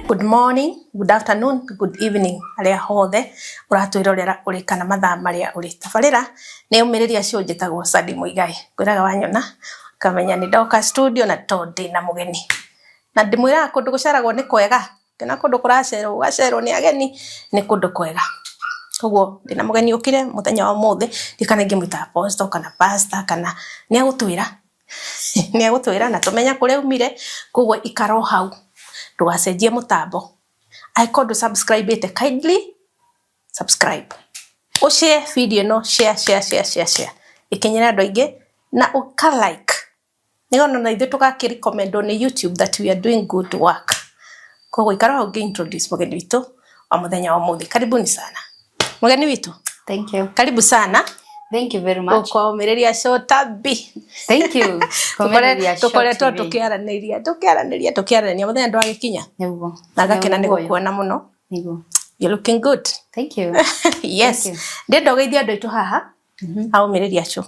Good morning, good afternoon, good evening. Aria hothe uratwirorera uri kana mathaa maria uri tabarira ni umiriria cio njitagwo Sadi Muigai ngwiraga wanyona kamenya ni ndoka studio na tondi na mugeni na ndimwira kundu guceragwo ni kwega kana kundu kuracerwo ni ageni ni kundu kwega koguo ndina mugeni ukire muthenya wa muthe ndikana ngimwita apostle kana pastor kana ni agutwira na tumenya kuri umire koguo ikaro hau ndugacenjie mutambo aikondu subscribe ite kindly subscribe share video no share ikinyira andu aingi na uka like nigono na ithu tukakiri comment on YouTube that we are doing good work koguo ikaro hau introduce mugeni witu wa muthenya wa muthi karibuni sana mugeni witu. Thank you. Karibu sana. Thank you very much. Uko Miriria Show Tabi. Thank you. Tukoretwo tukiarania muthenya ndwa gikinya. Niguo. Nagakena ni gukuona muno. Niguo. You're looking good. Thank you. Yes. Ndendo geithia andu itu haha. Au Miriria Show.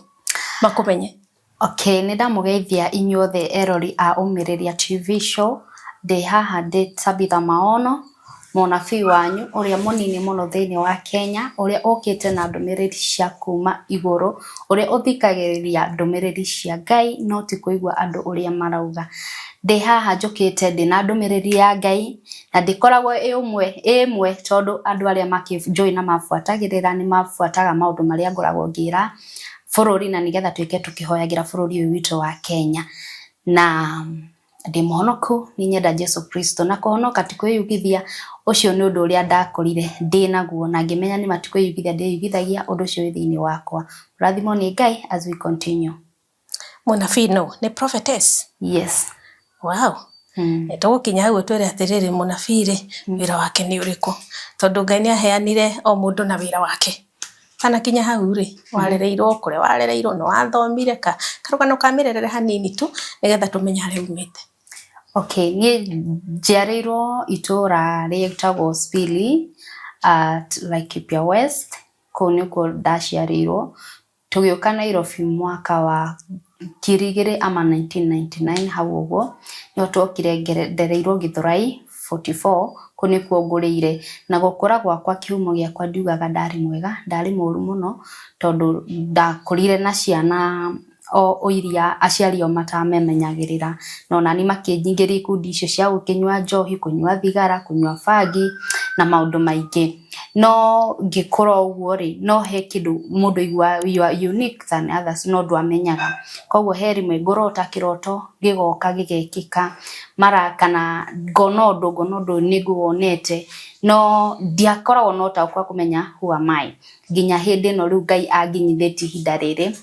Makumenye. Okay, nida mugeithia inyuothe erori a Umiriria TV show. De haha de Tabitha Maono. Monabii wanyu uria munini muno thiini wa Kenya uria ukite na ndumiriri cia kuma iguru uria uthikagiriria ndumiriri cia Ngai no ti kuigwa andu uria marauga ndi haha njukite ndi na ndumiriri ya Ngai na ndikoragwo imwe tondu andu aria makijoin na mafuatagirira ni mafuataga maundu maria ngoragwo ngira bururi na nigetha twike tukihoyagira bururi uyu witu wa Kenya na ndi muhonoku ni nyenda Jesu Kristo na kuhonoka tikwiyugithia ucio ni undu uria ndakorire ndi naguo na ngimenya ni matikwiyugithia ndiyugithagia undu ucio thiini wakwa. Rathimo ni Ngai as we continue. Munabii no ni prophetess. Yes. Wow. Tugukinya hau twere atiriri munabii wira wake ni uriku tondu Ngai ni aheanire o mundu na wira wake kana kinya hau ri warereirwo kure warereirwo no athomire karugano kamirerere hanini tu nigetha tumenye hari umite. Okay, ni njiarĩirwo itura rĩtagwo Spili at Laikipia West kũu nĩkuo ndaciarĩirwo tũgĩũka Nairobi mwaka wa 1999 hau ũguo nĩho twokire ngereirwo Githurai 44 kũu nĩkuo ngũrĩire na gũkũra gwakwa kĩhumo gĩakwa ndiugaga ndarĩ mwega ndarĩ mũru mũno tondũ ndakũrire na ciana o iria aciari o matamenyagirira no nani makĩnyingĩria ikundi icio cia gũkinyua njohi kunyua thigara kunyua bangi na maundu maingi no ngikũra ũguo ri no he kindu mundu igua you are unique than others no ndwamenyaga koguo he rimwe ngorota kiroto gigoka gigekika mara kana ngono ndu niguonete no ndiakoragwo no ta kwa kumenya who am I nginya hindi no riu Ngai anginyithĩtie ihinda rĩrĩ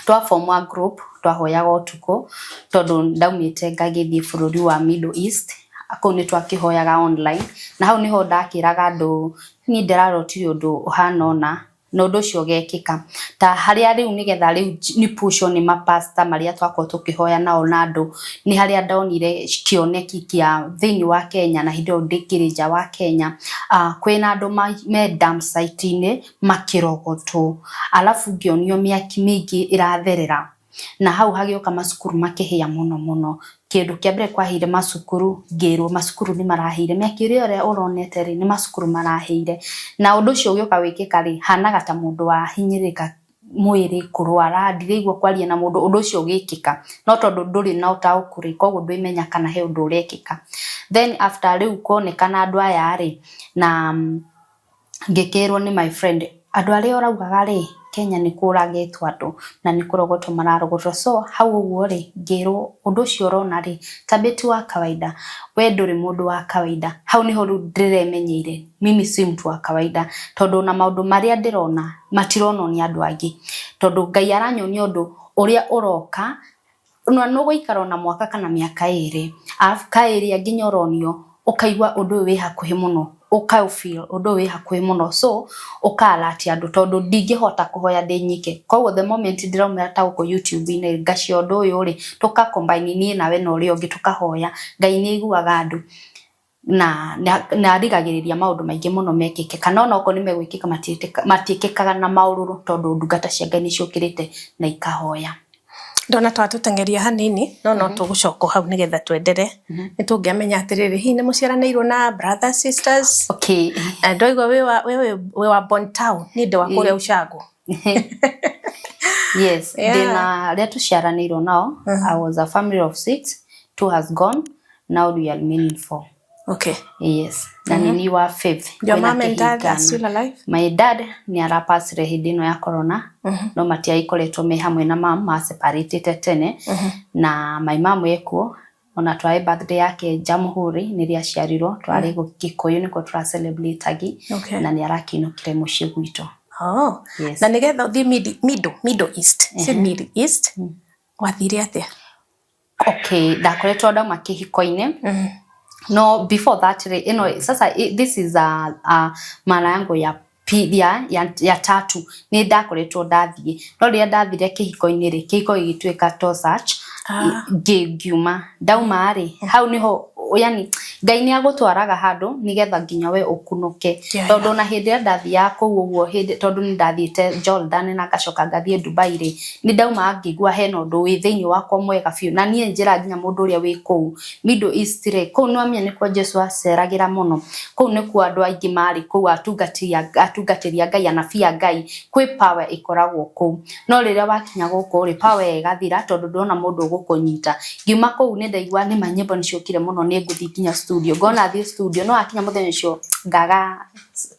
twa form a group twahoyaga utuko tondu ndaumite ngagithie bururi wa Middle East akau ni twakihoyaga online na hau niho ndakiraga andu ni ndirarotire undu uhanona no undu ucio gekika ta haria riu nigetha riu ni pushon ni mapasta maria twako tukihoya nao na andu ni haria ndaonire kioneki kia thiini wa Kenya na hindo ndikirija wa Kenya kwina andu me dam site ini makirogoto alafu ngionio miaki mingi iratherera na hau hagioka masukuru makihia muno kindu kia mbere kwahire masukuru ngirwo masukuru ni marahire miaki ore uronete ri ni masukuru marahire na undu ucio ugioka wikika ri hanaga ta mundu wa hinyirika mwiri kurwara ndirigwo kwaria na mundu undu ucio ugikika no tondu nduri na utaukuri koguo ndwimenya kana he undu urekika then after riu kuonekana andu aya ri na ngikirwo ni my friend andu aria oraugaga ri Kenya ni kuragetwa andu na ni kurogotwo mararogotwo so hau uguo ri ngirwo undu ucio urona ri tabeti wa kawaida we nduri mundu wa kawaida hau niho ndiremenyeire mimi si mtu wa kawaida tondu na maundu maria ndirona matirono ni andu angi tondu Ngai aranyonia undu uria uroka no guikara na mwaka kana miaka iri afka iri nginya uronio ukaigwa undu wi hakuhi muno feel undu wi hakwi muno so ukalati andu tondu ndingihota kuhoya ndi nyike koguo the moment ndiraumira ta uko YouTube ine ngacio undu uyu ri tuka combine nie nawe no ri ungi tukahoya Ngai ni iguaga andu na rigagiriria maundu maingi muno mekike kana ona uko nimegwikika matiikikaga na maururu tondu ndungata cia Ngai ni ciukirite na ikahoya ndona twatutengeria hanini no tugucoka hau nigetha twendere nitungiamenya atiriri hi ni muciaranirwo na brothers sisters okay ndoigwa we wa Bon Town ni ndo wa kuria Ushago yes dina ria tuciaranirwo nao I was a family of 6 2 has gone now we are remaining 4 okay yes na nini wa 5 your mom and dad are still alive my dad ni arapasire hidino ya corona no matia ikoletwo me hamwe na mom ma separated tene na my mom yekuo ona twae birthday yake Jamhuri ni ria ciarirwo twari Gikuyu niko tura celebrate agi na ni arakinukire mucie gwito yes. Na nigetha uthi Middle East si Middle East wathire atia okay ndakoretwo ndauma kihiko-ine no before that sasa this is mara yangu ya tatu ni ndakoretwo ndathie no ria ndathire kihiko-ine ri kihiko gigituika Tosach ngiuma ndauma ri hau niho yani Ngai ni agutwaraga handu nigetha nginya we ukunuke tondu na hindi ndathia kuu uguo hindi tondu ni ndathiite Jordan na ngacoka ngathie Dubai ri ni ndauma ngigua hena undu wi thiini wakwa mwega fiu na nie njira nginya mundu uria wi kuu Middle East ri kuu no amenya ni kwa Jesu aceragira muno kuu ni ku andu aingi mari kuu atungatiria Ngai anabia Ngai kwi power ikoragwo kuu no riria wakinya guku ri power igathira tondu ndona mundu ugukunyita ngiuma kuu ni ndaigua ni manyimbo nicokire muno ni nguthi kinya studio gona thi studio no akinya muthenya cio ngaga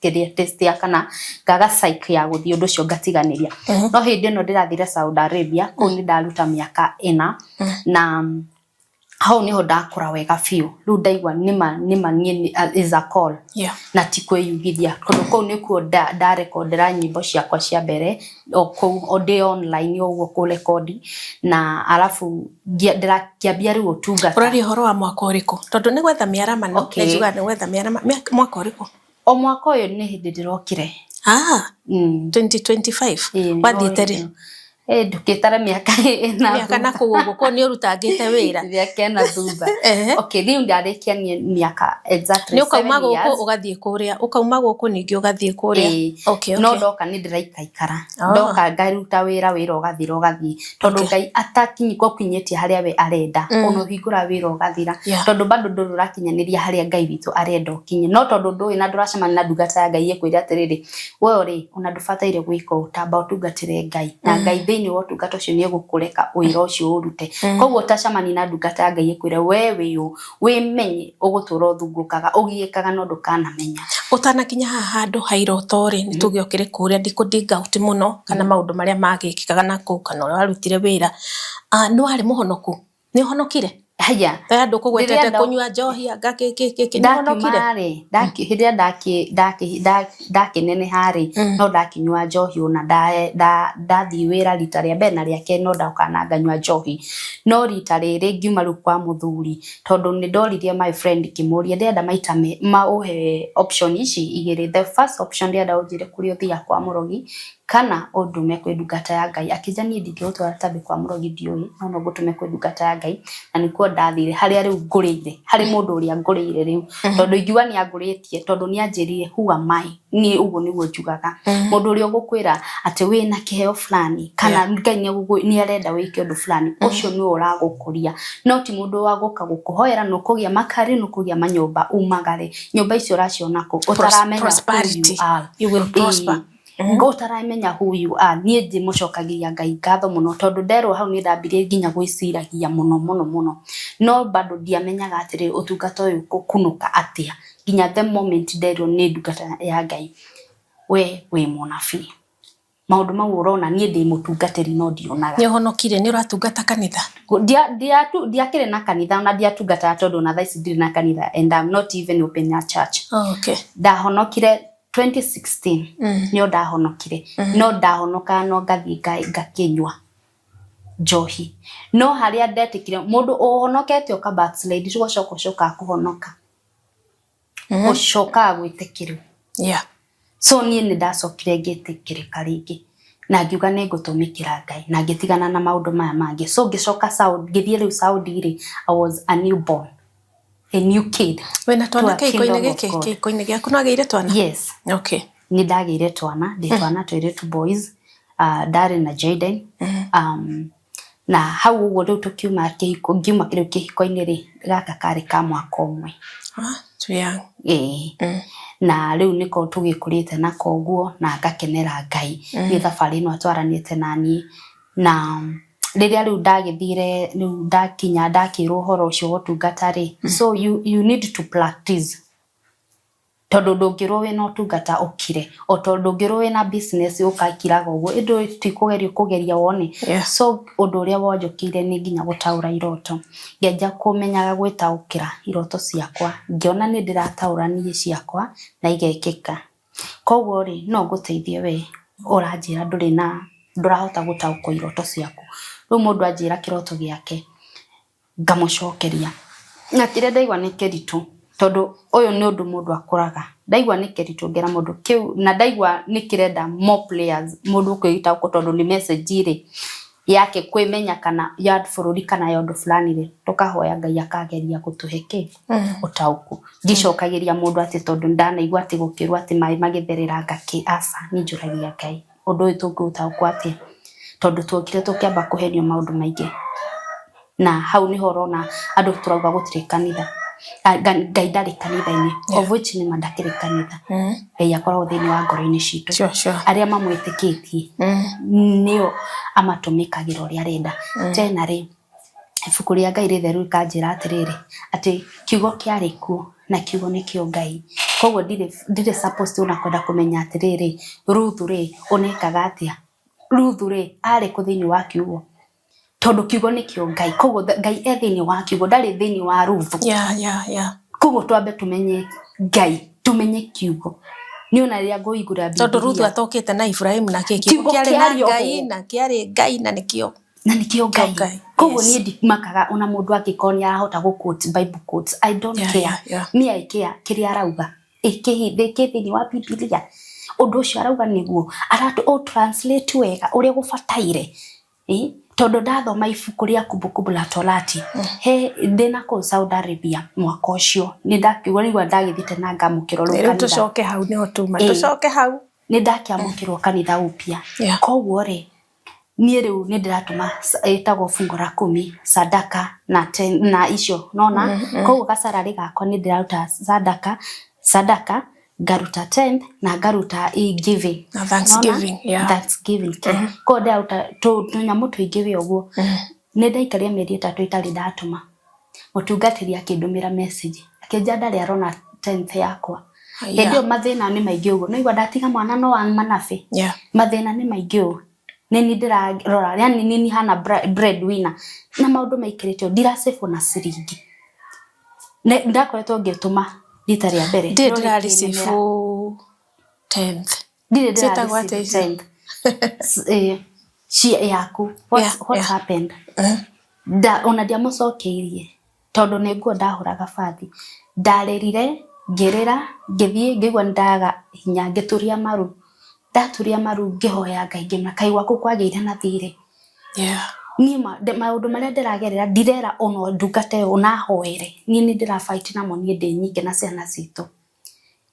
kiria test ya kana ngaga psych ya guthi undu cio ngatiganiria no hindi no ndirathire Saudi Arabia ku ni ndaruta miaka 4 na hau niho ndakura wega fiu ru ndaigwa nima is a call na tikweyugithia tondu ku ni ku da recordera nyimbo ciakwa cia mbere o day online uguo ku record na alafu ndirakiambia ri utunga urari horo wa mwaka uriku tondu ni gwetha miarama no njuga ni gwetha miarama mwaka uriku o mwaka uyu ni hindi ndirokire 2025 wathite ri ndukitara miaka na kugugo ko ni urutangite wira miaka na thutha okay riu ndarikia ni miaka exactly 7 years ni ukauma guku ugathie kuria ukauma guku ningi ugathie kuria okay no ndoka ni ndiraikaikara ndoka ngaruta wira ugathie tondu Ngai atakinyi ko kwinyetie haria we arenda ono hingura wira ugathira tondu bado ndururakinyaniria haria Ngai witu arenda ukinye no tondu ndui na nduracemana na ndungata ya Ngai ekwira atiriri we ri ona ndubataire gwika utamba utungatire Ngai na Ngai ni wotu gato cio ni gukureka uira ucio urute koguo tacamani na ndungata ya Ngai ekwira wewe yu wimenye ugutura thungukaga ugiekaga no ndukana menya utanakinya handu hairotori ni tugiokire kuria ndikudinga uti muno kana maundu maria magikikaga na ku kana warutire wira no ari muhonoku ni honokire haya andu kugwetete kunywa njohi ngakiki ni honokire hiria ndaki nene hari no ndakinywa njohi ona ndathi wira rita ria mbere na ria ke no ndakana nganywa njohi no rita riri ngiuma ru kwa muthuri tondu ni ndoririe my friend kimuria ndenda maita mauhe option ici igiri the first option ndenda ujire kuri uthia kwa murogi kana undume kwi ndungata ya Ngai akijanie ndingihutwara tabi kwa murogi ndioi no gutume kwi ndungata ya Ngai na nikuo ndathire haria riu ngurire hari mundu uria ngurire riu tondu ingiwa ni anguritie tondu ni anjirire who am I ni uguo niguo njugaga mundu uria gukwira ati we na kiheo fulani kana Ngai ni arenda wike undu fulani ucio ni uragukuria no ti mundu wa guka gukuhoera no kugia makari no kugia manyumba umagare nyumba icio raciona ku utaramenya prosperity you will prosper ngotaramenya who you are nie ndi mucokagiria Ngai ngatho muno tondu nderwo hau ni ndambirie nginya gwiciragia muno no bado ndiamenyaga atiri utungata uyu kukunuka atia nginya the moment nderwo ni ndungata ya Ngai we munabii maundu mau urona nie ndi mutungatiri no ndionaga ni honokire ni uratungata kanitha ndiakire na kanitha na ndiatungata tondu na thaici ndiri na kanitha and I'm not even open a church okay ndahonokire 2016 nio ndahonokire no ndahonoka no ngathie ngakinywa njohi no haria ndetikire mundu uhonokete uka backslide tugocoka kuhonoka ucoka gwitikiru so nie ni ndacokire ngitikirika ringi na ngiuga ni ngutumikira Ngai na ngitigana na maundu maya mangi so ngicoka Saudi ngithie riu Saudi ri I was a newborn, a new kid. Wena twana keiko-ini giki keiko-ini giaku no ageire twana? Yes. Okay. Ni ndageire twana ndi twana twiritu boys Darren na Jaden. Na hau uguo riu tukiuma kihiko ngiuma kiriu kihiko-ini ri gaka kari ka mwaka umwe. Too young. Na riu niko tugikurite nako guo na ngakenera Ngai ni thabari no atwaranite nani na riria riu ndagithire riu ndakinya ndakirwo horo ucio gotungata ri so you need to practice tondu ndungirwo wina utungata ukire o tondu ndungirwo wina business ukakiraga uguo indu tikugeria wone so undu uria wonjukire ni nginya gutaura iroto ngeja kumenyaga gwitaukira iroto ciakwa ngiona ni ndirataura nie ciakwa na igekeka koguo ri no nguteithie we uranjira ndurahota gutauko iroto ciaku riu mundu anjira kiroto giake ngamucokeria na kire ndaigwa ni kiritu tondu uyu ni undu mundu akuraga ndaigwa ni kiritu ngera mundu kiu na ndaigwa ni kirenda more players mundu kwita uko tondu ni message ri yake kwimenya kana ya bururi kana ya undu fulani ri tukahoya Ngai akageria gutuheke utauku ndicokagiria mundu ati tondu ndanaigwa ati gukirwa ati mai magitherera ngaki asa ni njuragia Ngai undu uyu tungutauku ati tondu twokire tukiamba kuhenio maundu maingi na hau ni horona andu turauga gutire kanitha Ngai ndari kanitha-ini of which ni mandakire kanitha Ngai akoragwo thiini wa ngoro-ini citu aria mamwitikitie nio amatumikagira uria arenda tena ri ibuku ria Ngai ritheru kanjira atiriri ati kiugo kiari kuo na kiugo nikio Ngai koguo ndire supposed una kwenda kumenya atiriri Ruth ri unekaga atia Ruth ri ari ku thiini wa kiugo tondu kiugo nikio Ngai koguo Ngai thiini wa kiugo ndari thiini wa Ruth koguo twambe tumenye Ngai tumenye kiugo ni ona ria ngoigura Biblia tondu Ruth atokite na Ibrahim na kiugo kiari na Ngai na kiari Ngai na nikio Ngai koguo ni ndimakaga ona mundu angikoni arahota guquote Bible quotes I don't care me I care kiria arauga thiini wa Biblia undu ucio arauga niguo aratu translate wega uria gubataire tondu ndathoma ibuku ria Kumbukumbu la Torati he ndina ku Saudi Arabia mwaka ucio ni ndakiuga nigwa ndagithite na ngamukiro kanitha tucoke hau ni otuma tucoke hau ni ndakiamukirwo kanitha upia koguo ri nie riu ni ndiratuma etagwo fungu la 10 sadaka na icio nona koguo gacarari gakwa ni ndiraruta sadaka garuta 10th na garuta giving na Thanksgiving ko ndauta tunyamu twingiwe uguo ni ndaikaria mieri 3 itari ndatuma mutungatiri akindumira message akinja ndari arona 10th yakwa ndio mathina ni maingi uguo no igwa ndatiga mwana no wa manabe mathina ni maingi uguo nini ndirarora yani nini hana breadwinner na maundu maikiritio ndirasefu na siringi ndakoretwo ngituma rita ria mbere ndirarisifu 10th ndirarisifu 10th she yaku what happened ona dia mucokeirie tondu ninguo ndahuraga bathi ndarerire ngirira ngithie ngigwa ndaga hinya ngituria maru ndaturia maru ngihoya Ngai ngimna Kai waku kwageire na thire nima maundu maria ndiragerera ndirera ono ndungate ona hoere ni ndira fight na moni ndi nyinge na ciana citu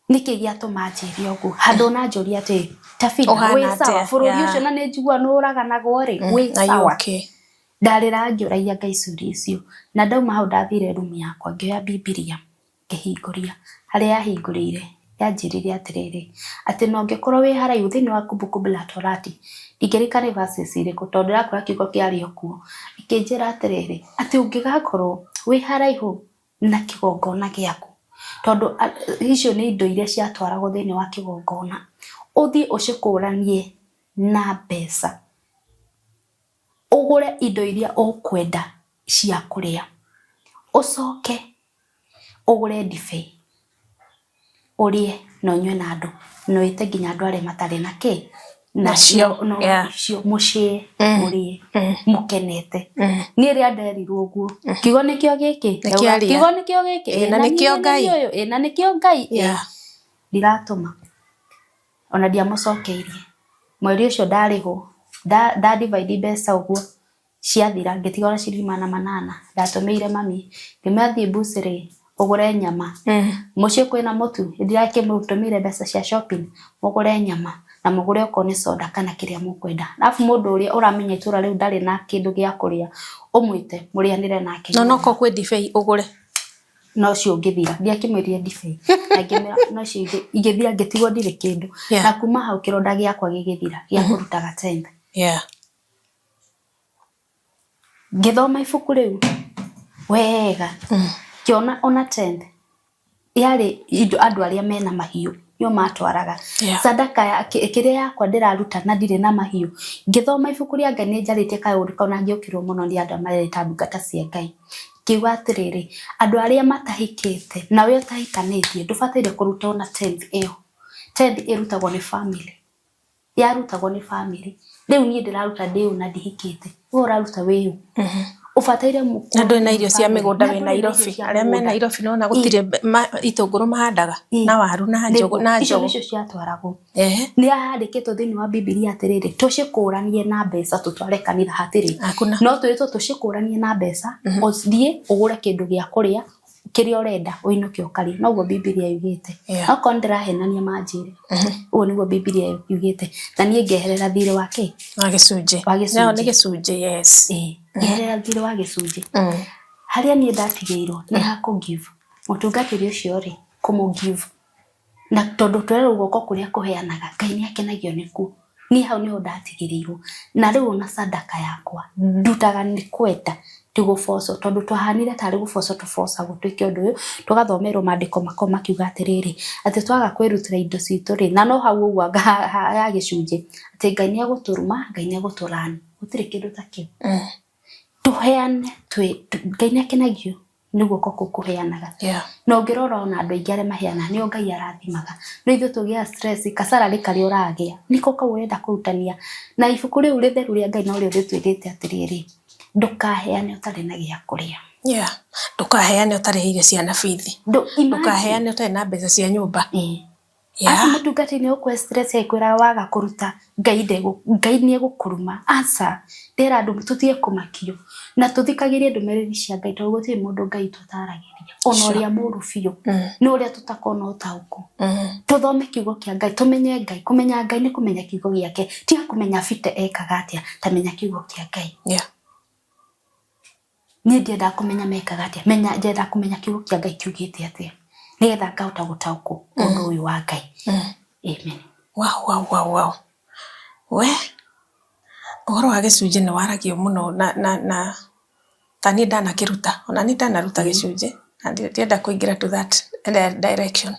niki giatuma njiri ogu handu na njuri ati tafida we sawa bururi ucio na njigua nuraga na gore we sawa ndarira njuraia Ngai curi icio na ndauma hau ndathire room yakwa ngioya Biblia ngihinguria haria yahingurire yanjirire atiriri ati no ngikorwo wi haraihu thiini wa Kumbukumbu la Torati ingirikane verses iriku tondu rakora kiugo kiari okuo ikinjira atiriri ati ungigakorwo wi haraihu na kigongona giaku tondu icio ni indo iria ciatwaragwo thiini wa kigongona uthie ucikuranie na mbeca ugure indo iria ukwenda cia kuria ucoke ugure ndibei urie no nywe na andu no ite nginya andu aria matari na ki nacio mucie muri mukenete ni ria nderirwo uguo kiugo nikio giki kiugo nikio giki na nikio Ngai na nikio Ngai ndiratuma ona ndiamucokeirie mweri ucio ndariho da divide mbeca uguo ciathira ngitigora ciringi 800 ndatumeire mami ngimathie buciri ugure nyama mucie kwina mutu ndirake mutumire mbeca cia shopping ugure nyama na mugure okone soda kana kiria mukwenda alafu mundu uria uramenya itura riu ndari na kindu gia kuria umwite murianire nake no ko kwe divei ugure no cio ngithira ndiakimwerie divei na ngimera no cio igithira ngitigwo ndire kindu na kuma hau kironda giakwa gigithira gia kurutaga tembe ngithoma ibuku riu wega kiona ona tembe yari andu aria mena mahiu yo matwaraga sadaka ya kiria yakwa ndiraruta na ndire na mahiu ngithoma ibuku ria Ngai njarite kaundu kana ngiokirwo muno ni andu mareta ndungata cia Ngai kiuga atiriri andu aria matahikite nawe utahikanitie ndubataire kuruta ona 10 iyo 10 irutagwo ni family yarutagwo ni family riu ni ndiraruta ndiu na ndihikite we uraruta wiu ufataire na ndo na irio cia migunda we Nairobi aria me Nairobi no na gutire itunguru mahandaga na waru na njogo icio ciatwaragwo ni ahandikitwo thini wa Biblia atiriri tucikuranie na mbeca tutware kanitha hatiri no twitwo tucikuranie na mbeca uthie ugure kindu gia kuria kiria urenda uinuke ukari noguo Biblia yugite oko ndirahenania manjire uo niguo Biblia yugite na nie ngeherera thire wake wa gicunje no ni gicunje yes ngeherera thire wa gicunje haria nie ndatigeirwo ni hako give mutungatiri ucio ri kumu give na tondu twere ugoko kuria kuheanaga Ngai ni akenagio niku ni hau ni ndatigirirwo na riu na sadaka yakwa ndutaga ni kwenda tugufoso tondu twahanire tari gufoso tufosa gutwike undu uyu tugathomerwo mandiko makoma kiuga atiriri ati twaga kwirutira indo citu ri na no hau uguo ya gicunje ati Ngai ni aguturuma Ngai ni aguturani gutire kindu takio tuheane Ngai ni akenagio niguo koko kuheanaga no ngirora ona andu aingi aria maheana ni Ngai arathimaga no ithu tugia stress kasara rikari uragia niko ka urenda kurutania na ibuku riu ritheru ria Ngai no rio ritwirite atiriri ndukaheane utari na gia kuria ndukaheane utari irio cia na bithi ndukaheane utari na mbeca cia nyumba asa mutungati ni ukwe stress ikwira waga kuruta Ngai ni egukuruma asa ndera andu tutie kumakio na tuthikagirie ndumereri cia Ngai to gutie mundu Ngai tutaragiria ona uria muru biu no uria tutakona utauku tuthome kiugo kia Ngai tumenye Ngai kumenya Ngai ni kumenya kiugo giake ti kumenya fite ekaga atia tamenya kiugo kia Ngai ni ndienda kumenya mekaga atia menya ndienda kumenya kiugo kia Ngai kiugite atia nigetha ngahota gutauku undu uyu wa Ngai amen wow we uhoro wa gicunje ni waragio muno na tani ndana kiruta ona ni ndanaruta gicunje na ndienda kuingira to that direction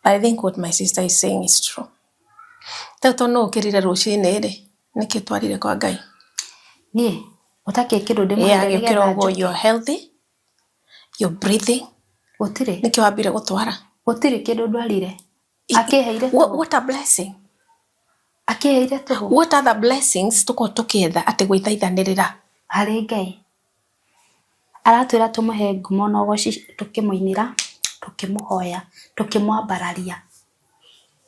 but I think what my sister is saying is true tato no kirire rucine ri niki twarire kwa Ngai ni utake kindu ndimwendere gethagwo you're healthy you're breathing utire niki wambire gutwara utire kindu ndwarire akiheire what a blessing akiheire tu what other blessings tuko tukietha ati gwithaithanirira hari Ngai aratwira tumuhe ngumo no goci tukimuinira tukimuhoya tukimwambararia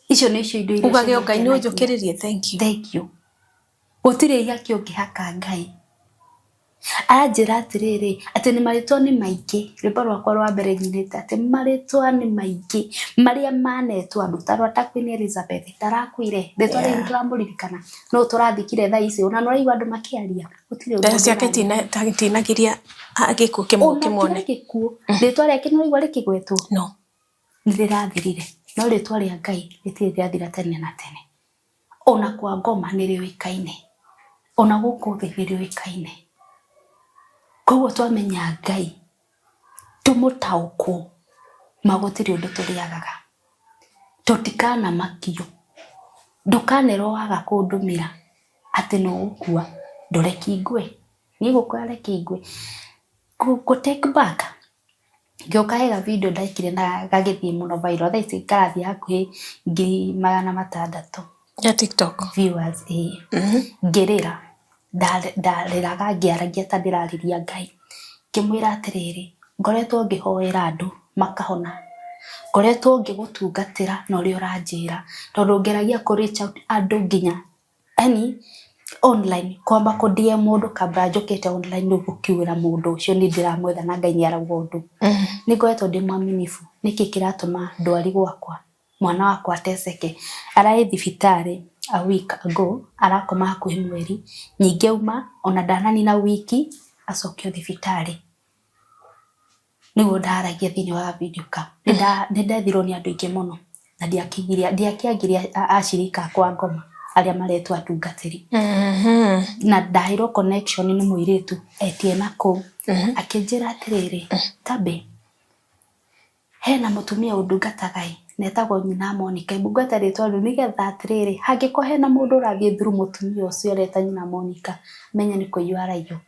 icio ni cio indo iria ugage Ngai ni unjukiririe thank you utire ya kio ngihaka Ngai ajira atiriri ati ni maritwa ni maingi rimbo rwakwa rwa mbere nyinite ati maritwa ni maingi maria manetwa andu tarwa ta Queen Elizabeth tarakuire ritwa ri turamburirikana no turathikire tha ici ona no raigwa andu makiaria utire undu ciake tinagiria agikuo kimwone ritwa riake no raigwa rikigwetwo no nirirathirire no ritwa ria Ngai ritire rirathira tene na tene ona kwa ngoma niriuikaine ona guku thi niriuikaine koguo twamenya Ngai tumutauku magutiri undu turiagaga tutikana makio ndukanero waga kundumira ati no gukua ndoreki ngwe ni gukware kingwe ku take back ngiokaega video ndaikire na gagithie muno viral tha ici karathi hakuhi 600,000 ya TikTok viewers ngirira ndariraga ngiaragia ta ndirariria Ngai ngimwira atiriri ngoretwo ngihoera andu makahona ngoretwo ngigutungatira no ri uranjira tondu ngeragia ku reach out andu nginya online kwamba ku DM mundu kabla njokete online no gukiwira mundu ucio ni ndiramwetha na Ngai ni arauga undu ni ngoretwo ndi mwaminifu niki kiratuma ndwari gwakwa mwana wakwa ateseke arai thibitari a week ago arakoma hakuhi mweri nyinge uma ona ndanani na wiki acokio thibitari nigo ndaragia thini wa video ka ndathirwo ni andu ingi muno na ndiakiagiria ashirika kwa ngoma aria maretwa atungatiri na ndairo connection ni muiritu etie nako akinjira atiriri tabe hena mutumia undungatagai netagwo nyina Monica mbugata ritwa ru nigetha atiriri hangiko hena mundu urathie through mutumia ucio reta nyina Monica menya ni kuyu araiyo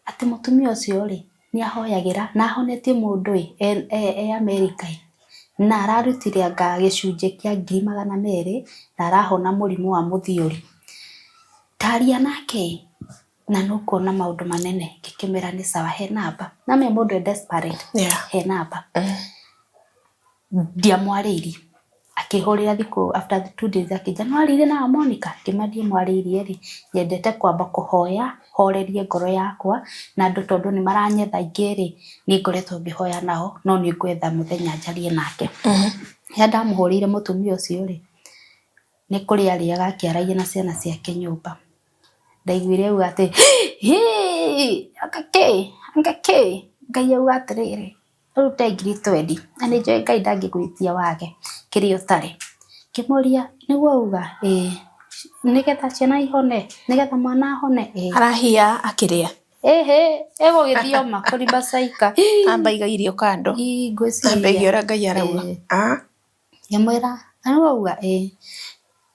ati mutumia ucio ri ni ahoyagira na ahonetie mundu America na ararutire anga gicunje kia 200,000 na arahona murimu wa muthiori taria nake na nukuona maundu manene ngikimera ni sawa he namba na me mundu desperate he namba dia mwariri akihorera thiko after 2 days akija nwarire na Monica kimadie mwariri ri yendete kwamba kuhoya horerie ngoro yakwa na andu tondu ni maranyetha ingiri ni ngoretwo ngihoya nao no ni ngwetha muthenya njarie nake ya ndamuhorire mutumia ucio ri ni kuri ariaga akiaragia na ciana ciake nyumba ndaiguire u ati angake Ngai auga atiriri rute ngiri 20 ani njoe Ngai ndangigwitia wake kirio tare kimuria niguo uga nigetha ciana ihone nigetha mwana ahone arahia akiria ego githioma kuri basaika amba iga irio kando ngwiciria amba igiora Ngai arauga yamwira niguo uga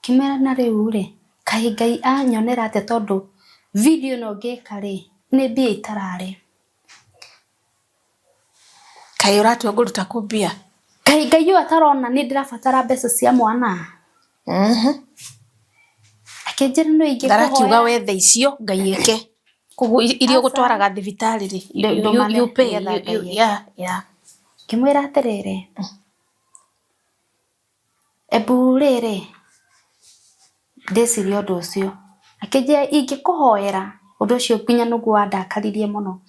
kimera na riu ri kai Ngai anyonera ate tondu video no ngika ri ni mbia itarare kai uratu nguruta kumbia kai Ngai yu atarona ni ndirabatara mbeca cia mwana akinjira no ingi ndarakiuga wethe icio Ngai eke kugu irio gutwaraga thibitari ri you pay kimwira atiriri eburere ndeciria undu ucio akinjira ingikuhoera undu ucio kinya nugu wandakaririe muno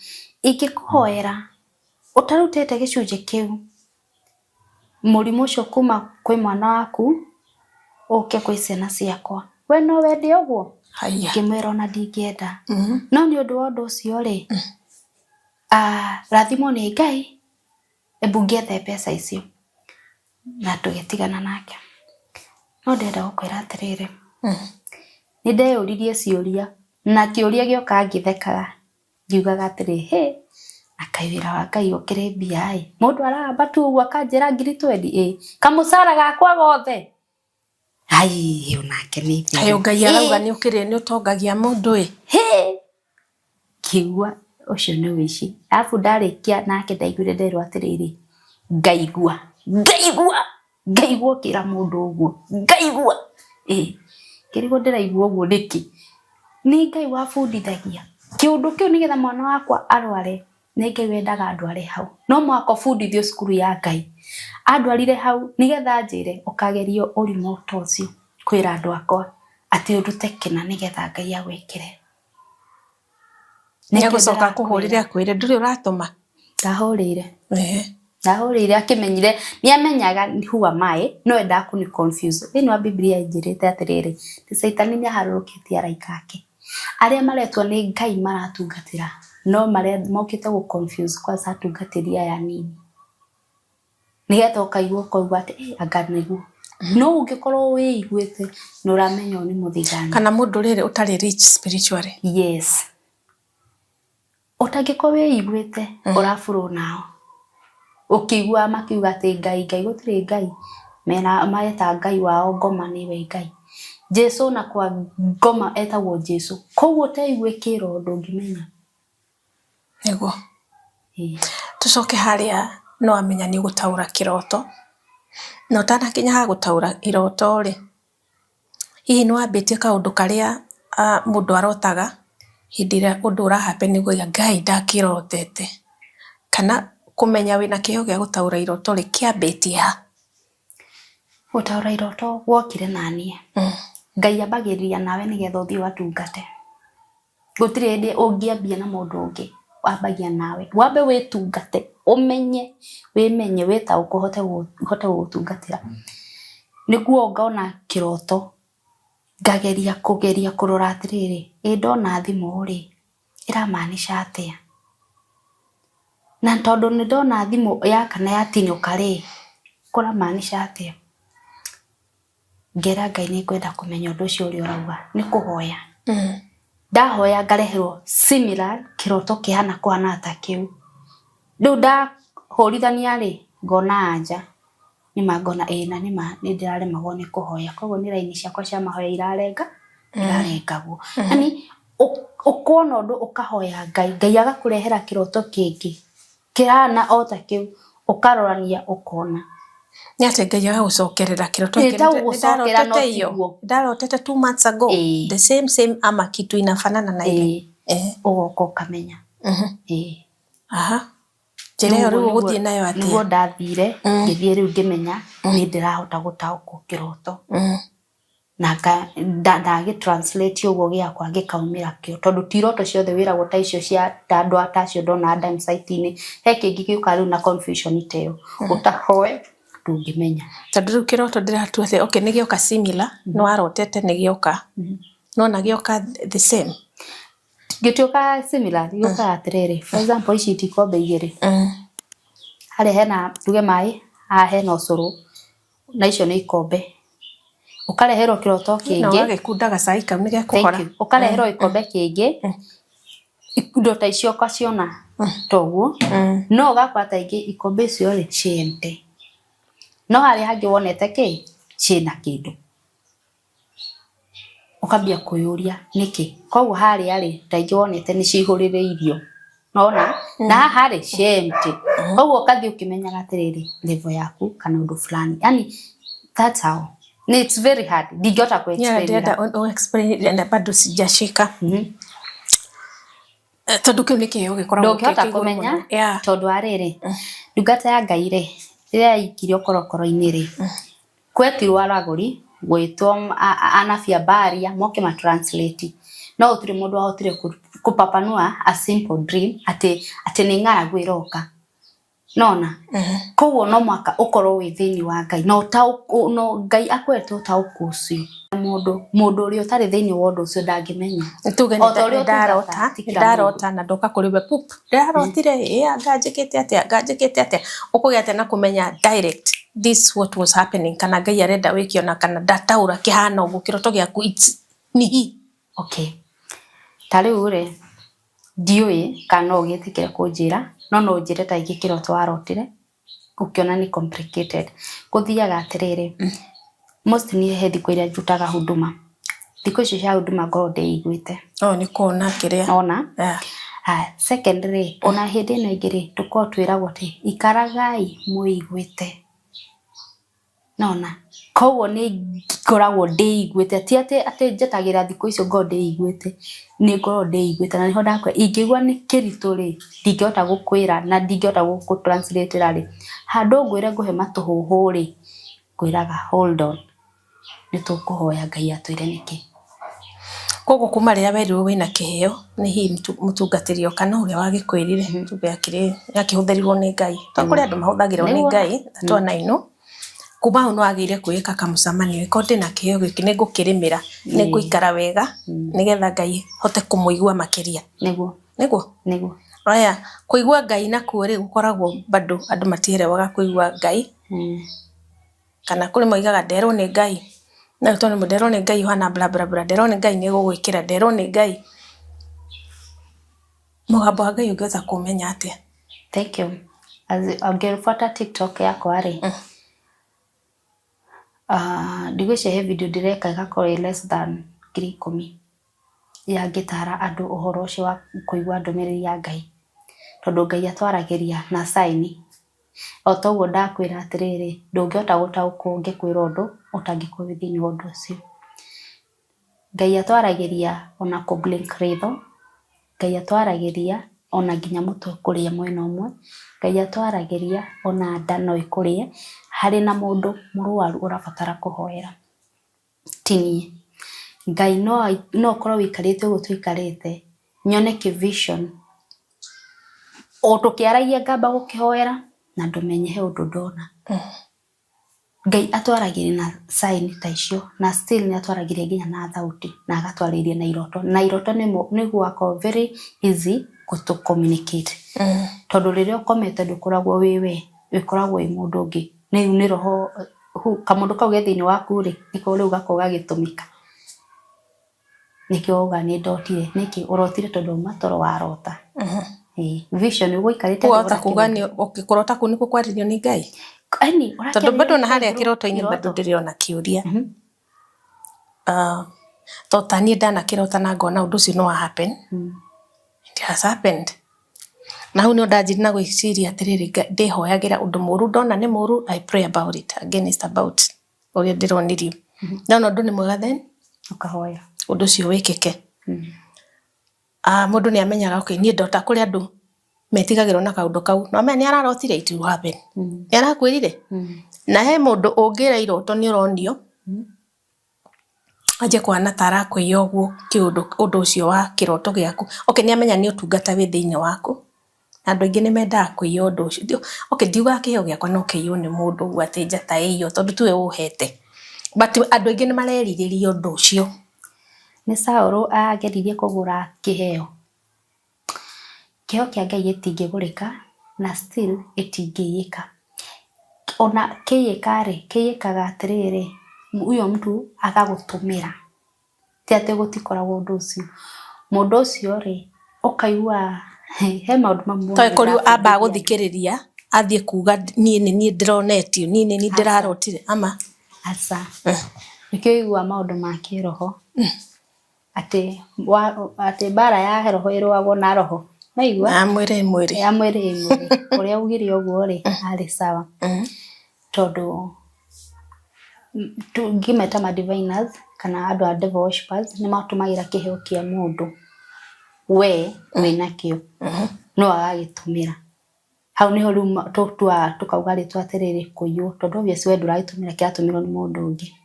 ingikuhoera utarutete gicunje kiu murimu ucio kuma kwi mwana waku uke kwi ciana ciakwa we no wende uguo ngimwira ona ndingienda no ni undu wa undu ucio ri rathimo ni Ngai ebu ngethe mbeca icio na tugetigana nake no ndenda gukwira atiriri ni ndeyuririe ciuria na kiuria gioka ngithekaga ngiugaga atiri akaiwira wa Ngai ukire mbia mundu aramba tu uguo akanjira ngiri 20 kamucara gakwa gothe onake ni ayo Ngai arauga ni ukire ni utongagia mundu kiugua ucio ni wici afu ndarikia nake ndaiguire nderwa atiriri ngaigua kira mundu uguo ngaigua kirigo ndiraigua uguo niki ni Ngai wabundithagia kiundu kiu nigetha mwana wakwa arware ni Ngai wendaga andware hau no mwako bundithio cukuru ya Ngai andwarire hau nigetha njire ukagerio urimo tocio kwira andu akwa ati urute kina nigetha Ngai agwikire ni gucoka kuhurire akwire nduri uratuma ndahurire akimenyire ni amenyaga who am I no enda ku ni confuse thini wa Biblia injirite atiriri ti Saitani ni harurukitie araika ake aria maretwa ni Ngai maratungatira no mokite gu confuse kwa satungatiria ya nini nigetha ukaigua koigua ati anga niguo no ungikorwo wiiguite no uramenya ni muthigani kana mundu riri utari rich spiritually yes utangiko wiiguite urafuro nao ukigua makiuga ati Ngai gutire Ngai mena maeta Ngai wao ngoma niwe Ngai Jesu na kwa ngoma etagwo Jesu koguo taigwikira undu ngimenya nego tucoke haria no amenya ni gutaura kiroto no tana kinya ha gutaura iroto ri hihi nĩ wambĩtie kaũndũ karĩa mũndũ arotaga hĩndĩ ĩrĩa ũndũ ũrahappen nĩguo Ngai ndakĩrotete, kana kũmenya wĩna kĩheo gĩa gũtaũra iroto rĩ kĩambĩtie ha? Gũtaũra iroto wokire naniĩ Ngai ambagĩrĩria nawe nĩgetha ũthiĩ watungate. Gũtirĩ hĩndĩ ũngĩambia na mũndũ ũngĩ, wambagia nawe wambe wĩtungate, ũmenye wĩmenye wĩtaũkwo ũhote gũtungatĩra. Nĩguo ngona kĩroto ngageria kũrora atĩrĩrĩ, ndona thimũ rĩ ĩramaanisha atĩa, na tondũ nĩ ndona thimũ ya kana yatinũka rĩ kũramaanisha atĩa. Ngera Ngai nĩ ngwenda kũmenya ũndũ ũcio ũrĩa ũrauga, nĩ kũhoya. Ndahoya ngareherwo similar kĩroto kũhana ta kĩu. Rĩu ndahũrithania rĩ ngona anja nĩma ngona na nĩma nĩ ndĩraremagwo nĩ kũhoya, koguo nĩ raini ciakwa cia mahoya irarengagwo. Yani ũkona ũndũ ũkahoya Ngai agakũrehera kĩroto kĩngĩ kĩhana o ta kĩu, ũkarorania ũkona nĩ atĩ Ngai agagũcokerera kĩroto kĩngĩ. Ndarotete 2 months ago the same ama kitu inafanana na ile ũgoka ũkamenya. Aha, njĩra ĩyo rĩu ũgũthiĩ nayo atĩa? Nĩguo ndathire ngĩthiĩ rĩu ngĩmenya nĩ ndĩrahota gũtaũkwo kĩroto na ndagĩ-translate ũguo gĩakwa gĩkaumĩra kĩo, tondũ ti iroto ciothe wĩragwo ta icio cia andũ atacio ndona Adam site-inĩ. He kĩngĩ gĩũka rĩu na confusion ta ĩyo ũtahoe ndũngĩmenya. Tondũ rĩu kĩroto ndĩratua atĩ okay nĩ gĩoka similar, nĩ warotete nĩ gĩoka no na gĩoka the same. Gĩtioka similar, gĩoka atĩrĩrĩ, for example ici itikombe igĩrĩ, harĩa hena tuge maĩ, haha hena ũcũrũ na icio nĩ ikombe. Ũkareherwo kĩroto kĩngĩ no gagĩkunda gacai kau nĩ gekũhora, ũkareherwo ikombe kĩngĩ indo ta icio ũkaciona toguo, no ũgakora ta ingĩ ikombe icio rĩ ciente, no harĩa hangĩ wonete ciĩna kĩndũ, ũkambia kwĩyũria nĩkĩ. Koguo harĩa rĩ ta ingĩ wonete nĩ cihũrĩrĩirio, nona na haha rĩ ciente. Koguo ũkathiĩ ũkĩmenyaga atĩrĩrĩ level yaku kana ũndũ fulani, yani that's how. It's very hard. Ndingĩhota explain na bado sijashika. Tondũ kĩu nĩ kĩheo gĩkoragwo ndũngĩhota kũmenya tondũ arĩrĩ ndungata ya Ngai rĩ rĩrĩa yaikire ũkorokoro-inĩ rĩ kwetirwo aragũri gwĩtwo anabia baria moke ma-translate, no gũtirĩ mũndũ wahotire kũpapanua a simple dream atĩ nĩ ng'aragu ĩroka, nona. Koguo no mwaka ũkorwo wĩ thĩinĩ wa Ngai no Ngai akwete ũtaũkwo ũcio. Mũndũ ũrĩa ũtarĩ thĩinĩ wa ũndũ ũcio ndangĩmenya. Ndarota na ndoka kũrĩ we pup ndarotire nganjĩkĩte atĩa ũkũgĩa atĩa na kũmenya direct this what was happening, kana Ngai arenda wĩkio na kana ndataũra kĩhana ũguo kĩroto gĩaku nihi. Okay, ta rĩu rĩ ndiũĩ kana no ũgĩtĩkĩre kũnjĩra, no njĩre ta ingĩ kĩroto warotire ũkĩona ni complicated. Gũthiaga atĩrĩrĩ most niĩ he thikũ iria njutaga huduma, thikũ icio cia huduma ngorwo ndĩiguĩte nĩ kuona kĩrĩa ona secondary ona hĩndĩ ĩno ĩngĩ rĩ tũkorwo twĩragwo atĩ ikaragai mũiguĩte, nona. Koguo nĩ ngoragwo ndĩiguĩte, ti atĩ njetagĩra thikũ icio ngorwo ndĩiguĩte, nĩ ngorwo ndĩiguĩte na nĩho ndakwĩra ingĩigua nĩ kĩritũ rĩ ndingĩhota gũkwĩra na ndingĩhota gũtranslate rĩ, handũ ngwĩre ngũhe matũhũhũ rĩ ngwĩraga hold on nĩ tũkũhoya Ngai atwĩre nĩkĩ. Koguo kuma rĩrĩa werirwo wĩna kĩheo nĩ hihi mũtungatĩri kana ũrĩa wagĩkwĩrire tuge akĩhũthĩrirwo nĩ Ngai, tondũ kũrĩ andũ mahũthagĩrwo nĩ Ngai twana kuma hau nĩwagĩrĩire kwĩĩka kamũcamanio ĩko ndĩna kĩheo gĩkĩ nĩ ngũkĩrĩmĩra, nĩ ngũikara wega nĩgetha Ngai hote kũmũigua makĩria. Nĩguo aya kũigua Ngai nakuo rĩ gũkoragwo bado andũ matielewaga kũigua Ngai, kana kũrĩ moigaga nderwo nĩ Ngai, na tondũ nderwo nĩ Ngai ũhana bla bla bla, nderwo nĩ Ngai nĩ gũgwĩkĩra, nderwo nĩ Ngai. Mũgambo wa Ngai ũngĩhota kũmenya atĩa? Thank you. Angĩfuata TikTok yakwa rĩ ndigwĩciria he video ndĩreka ĩgakorwo less than 10,000 yangĩtara andũ ũhoro ũcio wa kũigua ndũmĩrĩri ya Ngai, tondũ Ngai atwaragĩria na sign. O toguo ndakwĩra atĩrĩrĩ ndũngĩhota gũtaũkwo ũngĩkwĩra ũndũ ũtangĩkorwo thĩinĩ wa ũndũ ũcio. Ngai atwaragiria ona ku blink ritho, Ngai atwaragiria ona nginya mutwe kuria mwena umwe, Ngai atwaragiria ona nda no ikurie hari na mundu muruaru urabatara kuhoera. Tini Ngai no korwo wikarite uguo twikarite nyone ki vision o tukiaragia ngamba gukihoera na ndumenye he undu ndona. Ngai atwaragiria na sign ta icio na still ni atwaragiria nginya na thauti na agatwariria na iroto ni gwako very easy to communicate. Tondu riria ukomete ndukoragwo wiwe wikoragwo wi mundu ungi ni roho kamundu kau ge thiini waku ri niko riu gako gagitumika. Nikio uga ni ndotire niki urotire tondu matoro warota. Vision ugo ikarite wota kuga ni ukikorota ku niko kwaririo ni Ngai. Ani tondu bado na haria kiroto-ini bado ndiriona kiuria. Totani ndana kirota na ngona undu ucio no happen. It has happened. Na hu no ndajiri na gwiciria atiriri ndihoyagira undu muru ndona ni muru I pray about it against about uria ndironirio. Ndona undu ni mwega then ukahoya undu ucio wikike. Mundu ni amenyaga okay ni ndota kuri andu metigagirwo na kaundu kau no amenya ni ararotire it will happen. Ni arakwirire na he mundu ungira iroto ni uronio aje kwana tara kwiya uguo kiundu undu ucio wa kiroto giaku. Okay ni amenya ni utungata wi thiini waku. Andu aingi ni mendaga kwiya undu ucio. Okay ndiuga kiheo giakwa no kiyo ni mundu uguo ati njata iyo tondu tuwe uhete. But andu aingi ni mareririria undu ucio. Ni Sauro ageririe kugura kiheo. Kiheo kia Ngai gitingigurika na still itingiyika. Ona kiyikaga atiriri uyo mtu agagutumira. Ti ati gutikoragwo undu ucio. Mundu ucio ri ukaigua he maundu mamwe. Toy koriu amba guthikiriria athie kuga ni ndironetio ni ndirarotire ama asa. Nikio igua maundu ma kiroho. Ati bara ya roho irwagwo na roho. Naigua mwire uria ugire uguo ri ari sawa. Tondu ngimeta ma diviners kana andu a devil worshippers ni matumagira kiheo kia mundu we wina kio no agagitumira. Hau niho riu tukauga ritwa atiriri kuyu tondu obviously we nduragitumira kiatumirwo ni mundu ungi.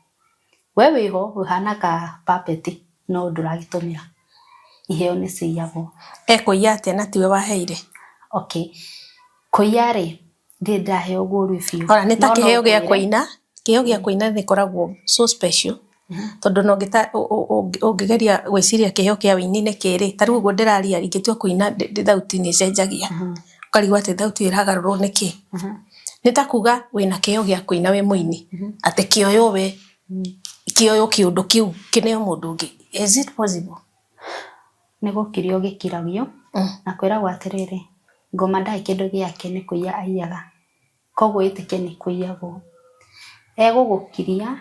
We wiho uhana ka puppet no nduragitumira. Iheo ni ciiyagwo. Kuiya atia na tiwe waheire. Okay. Kuiya ri ndaheo guru biu. Ora ni ta kiheo gia kuina. Kiheo gia kuina ni koragwo so special. Tondu no ngita ungigeria gwiciria kiheo kia wini ni kiri. Tariu uguo ndiraria ingitua kuina thauti ni cenjagia. Ukarigwa ati thauti iragarurwo niki. Ni ta kuga wina kiheo gia kuina we muini. Ati kioyo we kioyo kiundu kiu kineo mundu ungi. Is it possible? Nego kirio gikiragio na kwiragwo atiriri ngoma ndai kindu giake ni kuiya aiyaga. Koguo itike ni kuiyagwo. Gukiria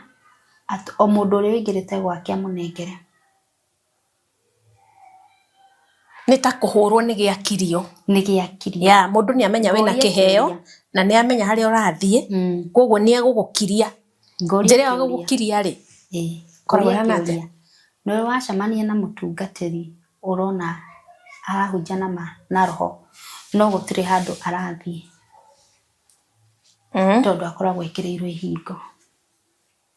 at o mundu uri wingirite gwake amunengere. Ni ta kuhurwo ni giakirio. Ni giakirio. Ya mundu ni amenya wina kiheo na ni amenya hari urathie. Koguo ni egugukiria. Njire ya gugukiria ri. Korwo nate. No wacamania na mutungatiri urona arahujana na roho no gutire handu arathie. Tondu akoragwo ikirirwo ihingo.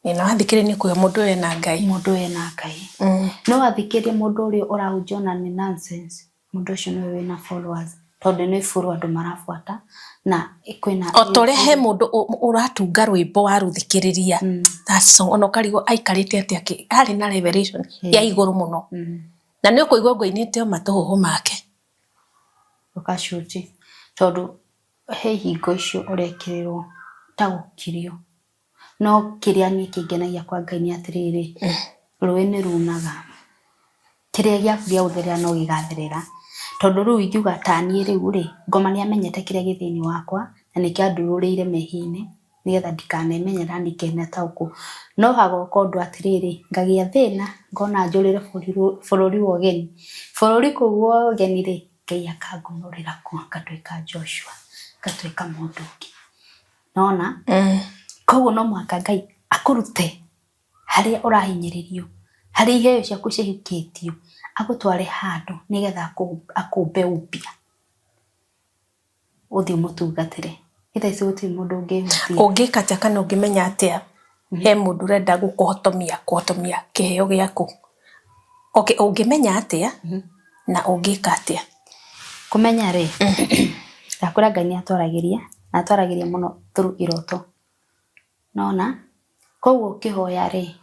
No athikire ni kuyo mundu we na Ngai. Mundu we na Ngai. No athikirie mundu uri urahujona ni nonsense. Mundu ucio no we na followers. Tondu ni follow andu marafuata na kwina otore he mundu uratunga rwimbo waruthikiriria. That song ono karigo aikarite ati ari na revelation ya iguru muno. Na ni ukuigwa ngoinite o matuhu make. Ukashuti. Tondu he hingo icio urekirirwo ta gukirio. No kiria ni kingenagia kwa Ngai ni atiriri. Rui ni runaga. Kiria gia utherera no gigathirira. Tondu riu ingiuga tani riu ri ngoma ni amenyete kiria githini wakwa na ni kiandururire mehine nigetha ndikanemenyera ndikene tauku. No hagoka undu atiriri ngagia thina ngona njurire bururi wa geni. Bururi kuguo geni ri Ngai akangumurira ku akatwika Joshua akatwika mundu ungi. Nona koguo no mwaka Ngai akurute haria urahinyiririo hari iheo ciaku cihikitio agutware handu nigetha akumbe upya uthi mutungatire itha ici gutiri mundu ungihutia ungika atia kana ungimenya atia he mundu urenda gukuhotomia kiheo giaku okay ungimenya atia na ungika atia kumenya ri ndakura Ngai ni atwaragiria muno through iroto nona koguo ukihoya ri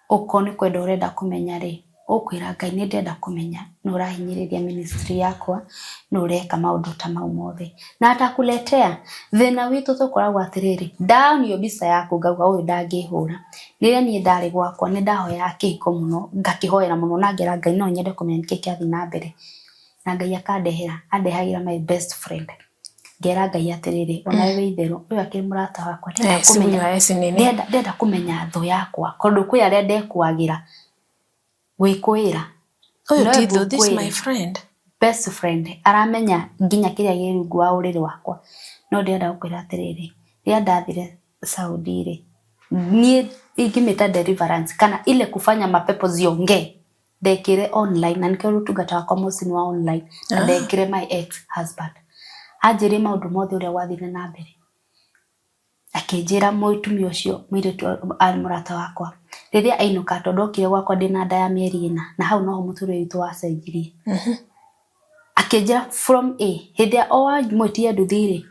uko ni kwenda urenda kumenya ri ukwira Ngai ni ndenda kumenya no urahinyiriria ministry yakwa no ureka maundu ta mau mothe na atakuletea thina witu tukoragwa atiriri down yo bisa yaku ngauga uyu ndangihura niria ni ndari gwakwa ni ndahoya akiko muno ngakihoera muno na ngera Ngai no nyende kumenya kiki athi na mbere na Ngai andehagira my best friend ngera Ngai atiriri ona wewe itheru uyu akiri murata wakwa ndenda kumenya thu yakwa kondu kwi aria ndekwagira wikwira uyu titho this my friend best friend aramenya nginya kiria girungu wa uriri wakwa no ndenda gukwira atiriri ria ndathire Saudi ri ni ingimita deliverance kana ile kufanya mapepo zionge ndekire online na nikio rutungata wakwa musini wa online na ndekire my ex husband ajiri maundu mothe uria wathire na mbere akinjira muitumi ucio mwiritu ari murata wakwa riria ainuka tondokire gwakwa ndina nda ya mieri ina na hau noho muture witu wacenjirie akinjira from a hindia o mwitie nduthire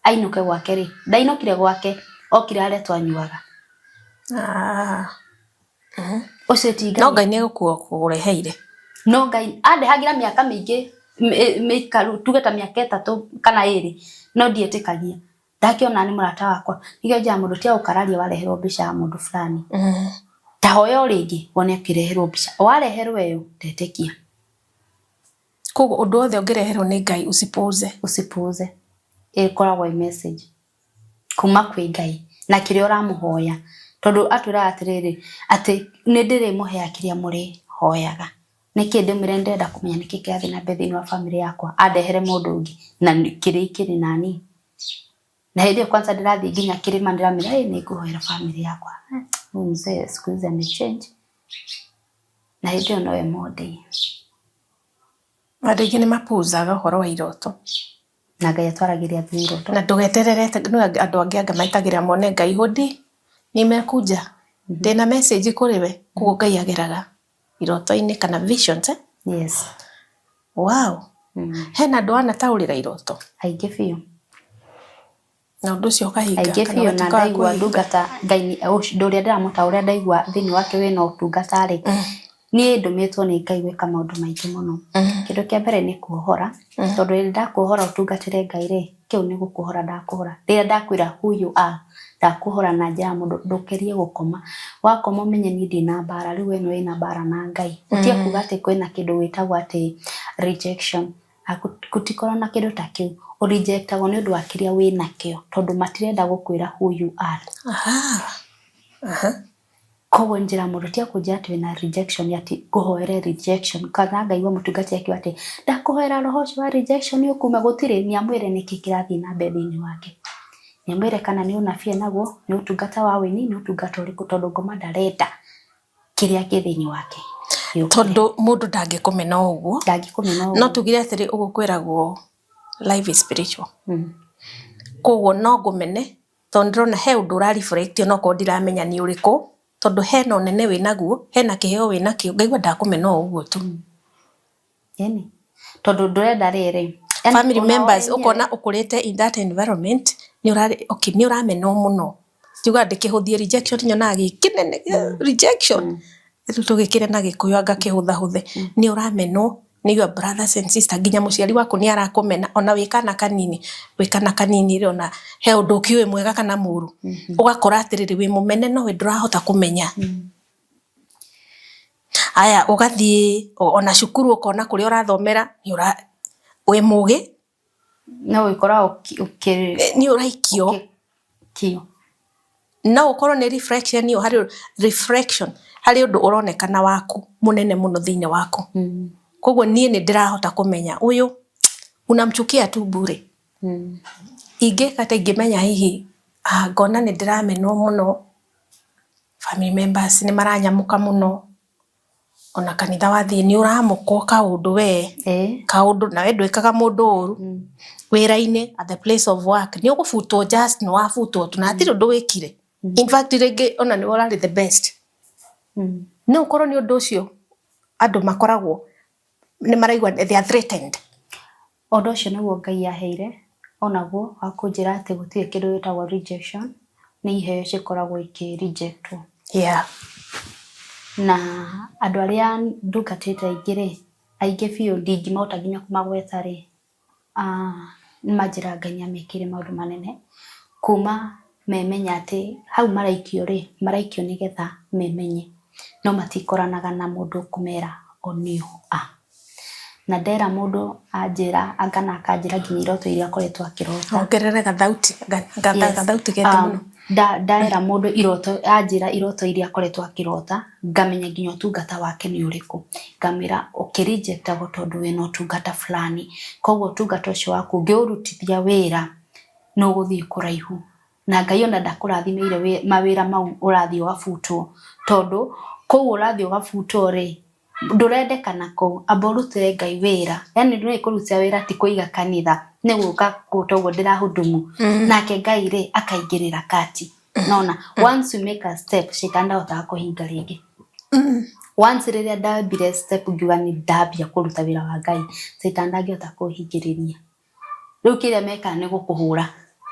ainuke gwake ri ndainukire gwake okire aria twanyuaga ucio tinga no Ngai ni gukureheire no Ngai andehagira miaka mingi mikaru tugeta miaka 3 kana 2 no ndietikagia ndakiona ni murata wakwa nikio ja mundu tia ukararia wareherwo mbica ya mundu fulani tahoyo ringi wone akireherwo mbica wareherwo eyo ndetekia kogo undu othe ungireherwo ni Ngai usipuze ikoragwo message kuma kwi Ngai na kiria uramuhoya tondu atwira atiriri ati ni ndire muhea kiria muri hoyaga niki ndimire ndenda kumenya niki kiathi na bethi wa family yakwa andehere mundu ungi na kiri nani na hiyo kwanza ndirathi nginya kirima ndiramira ni kuhoera family yakwa mzee siku hizi amechange na hiyo no emode aringi ni mapuzaga horo wa iroto na Ngai atwaragiria iroto na ndugetererete no andu angi anga maitagira mone Ngai hodi nimekuja ndina message kuriwe kugo Ngai ageraga iroto-ini kana visions yes wow hena ndwana taurira iroto aige biu na undu cio kahinga aige biu na ndaigua ndungata Ngai nduria ndiramutaura ndaigua thini wake wina utungata ri ni ndumitwo ni Ngai weka maundu maingi muno kindu kia mbere ni kuhora tondu ndakuhora utungatire Ngai ri kiu ni gukuhora ndakuhora ria ndakwira who you are ndakuhora na njira mundu ndukerie gukoma wakoma umenye ni ndina bara riu eno ina bara na Ngai utie kuga ati kwina kindu witagwa ati rejection akutikora na kindu ta kiu urejectagwo ni undu wa kiria wina kio tondu matirenda gukwira who you are kowe njira mundu tia kujia ati wina rejection ati kuhoere rejection kana Ngai wa mutungati yake ati ndakuhoera roho wa rejection ukuma gutire ni amwire niki kirathi na mbethini wake nyambere kana ni unafia naguo ni utungata wa weni ni utungata uriku tondu ngoma ndarenda kiria kithini wake tondu mundu ndangikumena uguo no tugire atiri ugukwiragwo life is spiritual koguo no ngumene tondu ndrona he undu ura reflect no ko ndiramenya ni uriku tondu hena unene winaguo hena kiheo winakio ngaigua ndakumena uguo tu yani tondu ndurenda riri family members ukona ukurite in that environment ni uramena muno tiuga ndikihuthie rejection nyona gikinene rejection tugikire na gikuyu anga kihutha huthe ni uramenwo ni your brothers and sisters ginya muciari waku ni arakumena ona wikana kanini riona he undu kiwe mwega kana muru ugakora atiriri wi mumene no we ndurahota kumenya aya ugathie ona cukuru ukona kuria urathomera ni we mugi no wikora ni uraikio kio no ukorwo ni reflection yo hari reflection hari undu uronekana waku munene muno thiine waku koguo nie ni ndirahota kumenya uyu unamchukia tu bure ingikata ingimenya hihi ngona ni ndiramenwo muno family members ni maranyamuka muno ona kanitha wathie ni uramuko kaundu we kaundu na we ndwikaga mundu uru wira-ini at the place of work ni ugufutwo just no wafutwo tu na atiri undu wikire in fact rege ona ni urari the best no ukoro ni undu ucio andu makoragwo ni maraigwa they are threatened undu ucio niguo Ngai aheire onaguo akunjira ati gutie kindu witagwo rejection ni iheo cikoragwo rejectwo na andu aria ndungatite aingĩ biũ ndingĩmahota nginya kumagweta manjĩra Ngai amekire maũndũ manene kuma memenya ati hau maraikio nigetha memenye no matikoranaga na mũndũ kumera onio na ndera mũndũ anjĩra angana akanjĩra nginya iroto iria akoretwo akirota ongerere gathauti gete mũno ndaera mũndũ anjĩra iroto iria akoretwo akirota ngamenya nginya ũtungata wake ni ũrĩkũ ngamira ukirejectagwo tondu wina ũtungata fulani koguo ũtungata ũcio waku ngĩurutithia wĩra no gũthie kũraihu na Ngai ona ndakũrathimeire mawĩra mau ũrathie wafutwo tondu koguo ũrathie wafutwo ndurendekana kũu aborutire Ngai wĩra yani nĩ kũrutia wĩra ti kũiga kanitha ni gũka gũtogwo ndĩrahudumu nake Ngai akaingĩrĩra kati naona once you make a step shitanda utakohinga rĩngĩ once rĩrĩa ndambire step ngiuga ni ndambia kũruta wĩra wa Ngai shitanda ngĩhota kũhingĩrĩria rĩu kĩrĩa meka nĩ gũkũhũra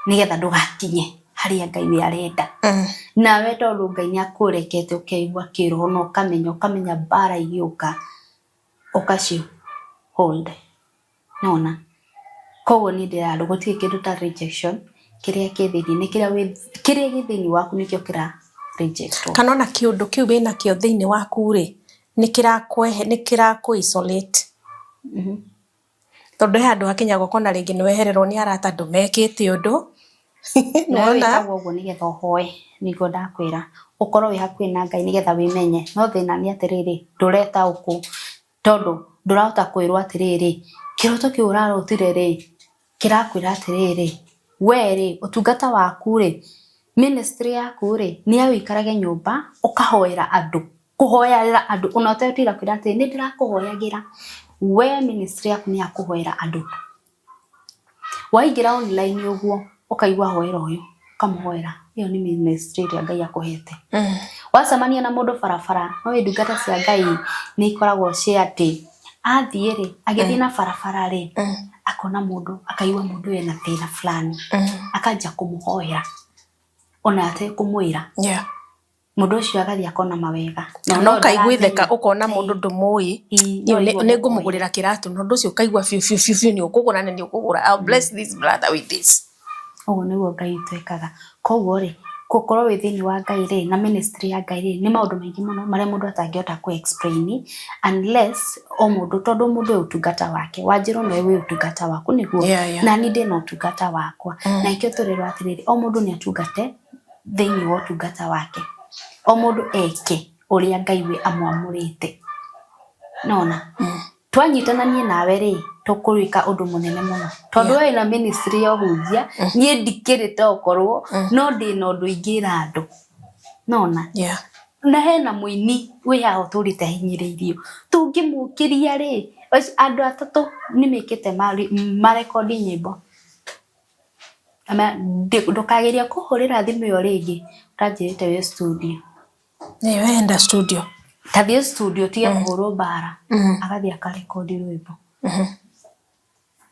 nigetha ndũgakinye haria Ngai we arenda na we tondu Ngai ni akũrekete ũkaigua kĩroho no ukamenya bara igĩũka ukacio hold naona koguo ni ndĩrarwo gũtirĩ kĩndũ ta rejection kĩrĩa kĩthĩni ni kĩrĩa gĩthĩni waku nĩkĩo kĩra reject kana ona kĩũndũ kĩu wĩna kĩo thĩinĩ waku ni kĩrakũ isolate tondu he andũ hakinyagwo kona rĩngĩ nĩ wehererwo nĩ arata ndũmekĩte ũndũ no wĩtagwo ũguo nĩgetha ũhoe nĩguo ndakwĩra ũkorwo wĩ hakuhĩ na Ngai nĩgetha wĩmenye no thĩna nĩ atĩrĩrĩ ndũretaũkwo tondu ndũrahota kwĩrwo atĩrĩrĩ kĩroto kĩu ũrarotire kĩrakwĩra atĩrĩrĩ we ũtungata waku ministry yaku ni awĩkarage nyũmba ũkahoera andũ kũhoera andũ ona ũtetĩra kwĩra atĩ nĩ ndĩrakũhoyagĩra we ministry yaku ni akũhoera andũ waingĩra online ũguo ukaigua hoera ũyũ ukamũhoera iyo ni ministry ĩrĩa Ngai akũhete wacemania na mũndũ barabara no ndungata cia Ngai ni ikoragwo cia atĩ athie agĩthie na barabara akona mũndũ akaigua mũndũ ena thĩna fulani akanja kũmũhoera ona ate kũmwĩra mũndũ ũcio agathie akona mawega no kaiguitheka ukona mũndũ ndũmũĩ nĩ ngũmũgũrĩra kĩratũ no ũndũ ũcio kaigua fiu ni ũkũgũra na ni ũkũgũra I'll bless this brother with this ũguo nĩguo Ngai twekaga koguo gũkorwo wĩ thĩinĩ wa Ngai na ministry ya Ngai nĩ maũndũ maingĩ mũno marĩa mũndũ atangĩhota ku-explain unless o mũndũ tondu mũndũ ũtungata wake wanjĩrwo nawe wĩ ũtungata waku nĩguo na ni ndĩ na ũtungata wakwa na ikĩo tũrerwo atĩrĩrĩ o mũndũ nĩ atungate thĩinĩ wa ũtungata wake o mũndũ eke ũrĩa Ngai we amwamũrĩte nona twanyitananie nawe tũkũrĩka ũndũ mũnene mũno tondu we na ministry ya ũhunjia niĩ ndikĩrĩte okorwo no ndĩ na ũndũ ingĩra andũ nona na hena mũini wĩ haha ũtũrĩte ahinyĩrĩirio tũngĩmũkĩria andũ atatũ nĩmekĩte marekondi nyĩmbo ndũkageria kũhũrĩra thimũ ĩyo rĩngĩ ũtanjĩrĩte wĩ studio wenda studio tathie studio tiga kũhũrwo bara agathie akarekondi rwĩmbo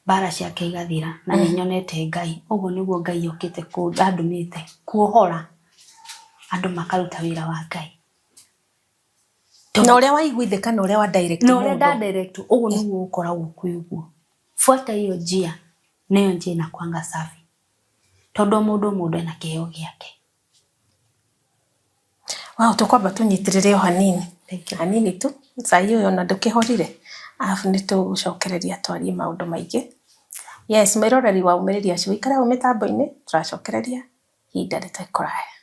bara ciake igathira na nĩnyonete Ngai ũguo nĩguo Ngai okĩte andũmĩte kuohora andũ makaruta wĩra wa Ngai na ũrĩa waiguithĩka na ũrĩa wa direct no ũrĩa da direct ũguo nĩguo ũkoragwo kwĩ ũguo fuata hiyo njia nĩyo njia inakuanga safi tondu mũndũ ena kĩheo gĩake tukwamba tunyitĩrĩre o hanini tu sai ũyũ ona ndũkĩhorire alafu nĩtũgũcokereria twarie maũndũ maingĩ yes mwĩroreri wa Ũmĩrĩria Show ikara mĩtambo-inĩ tũracokereria ihinda rĩtakũraya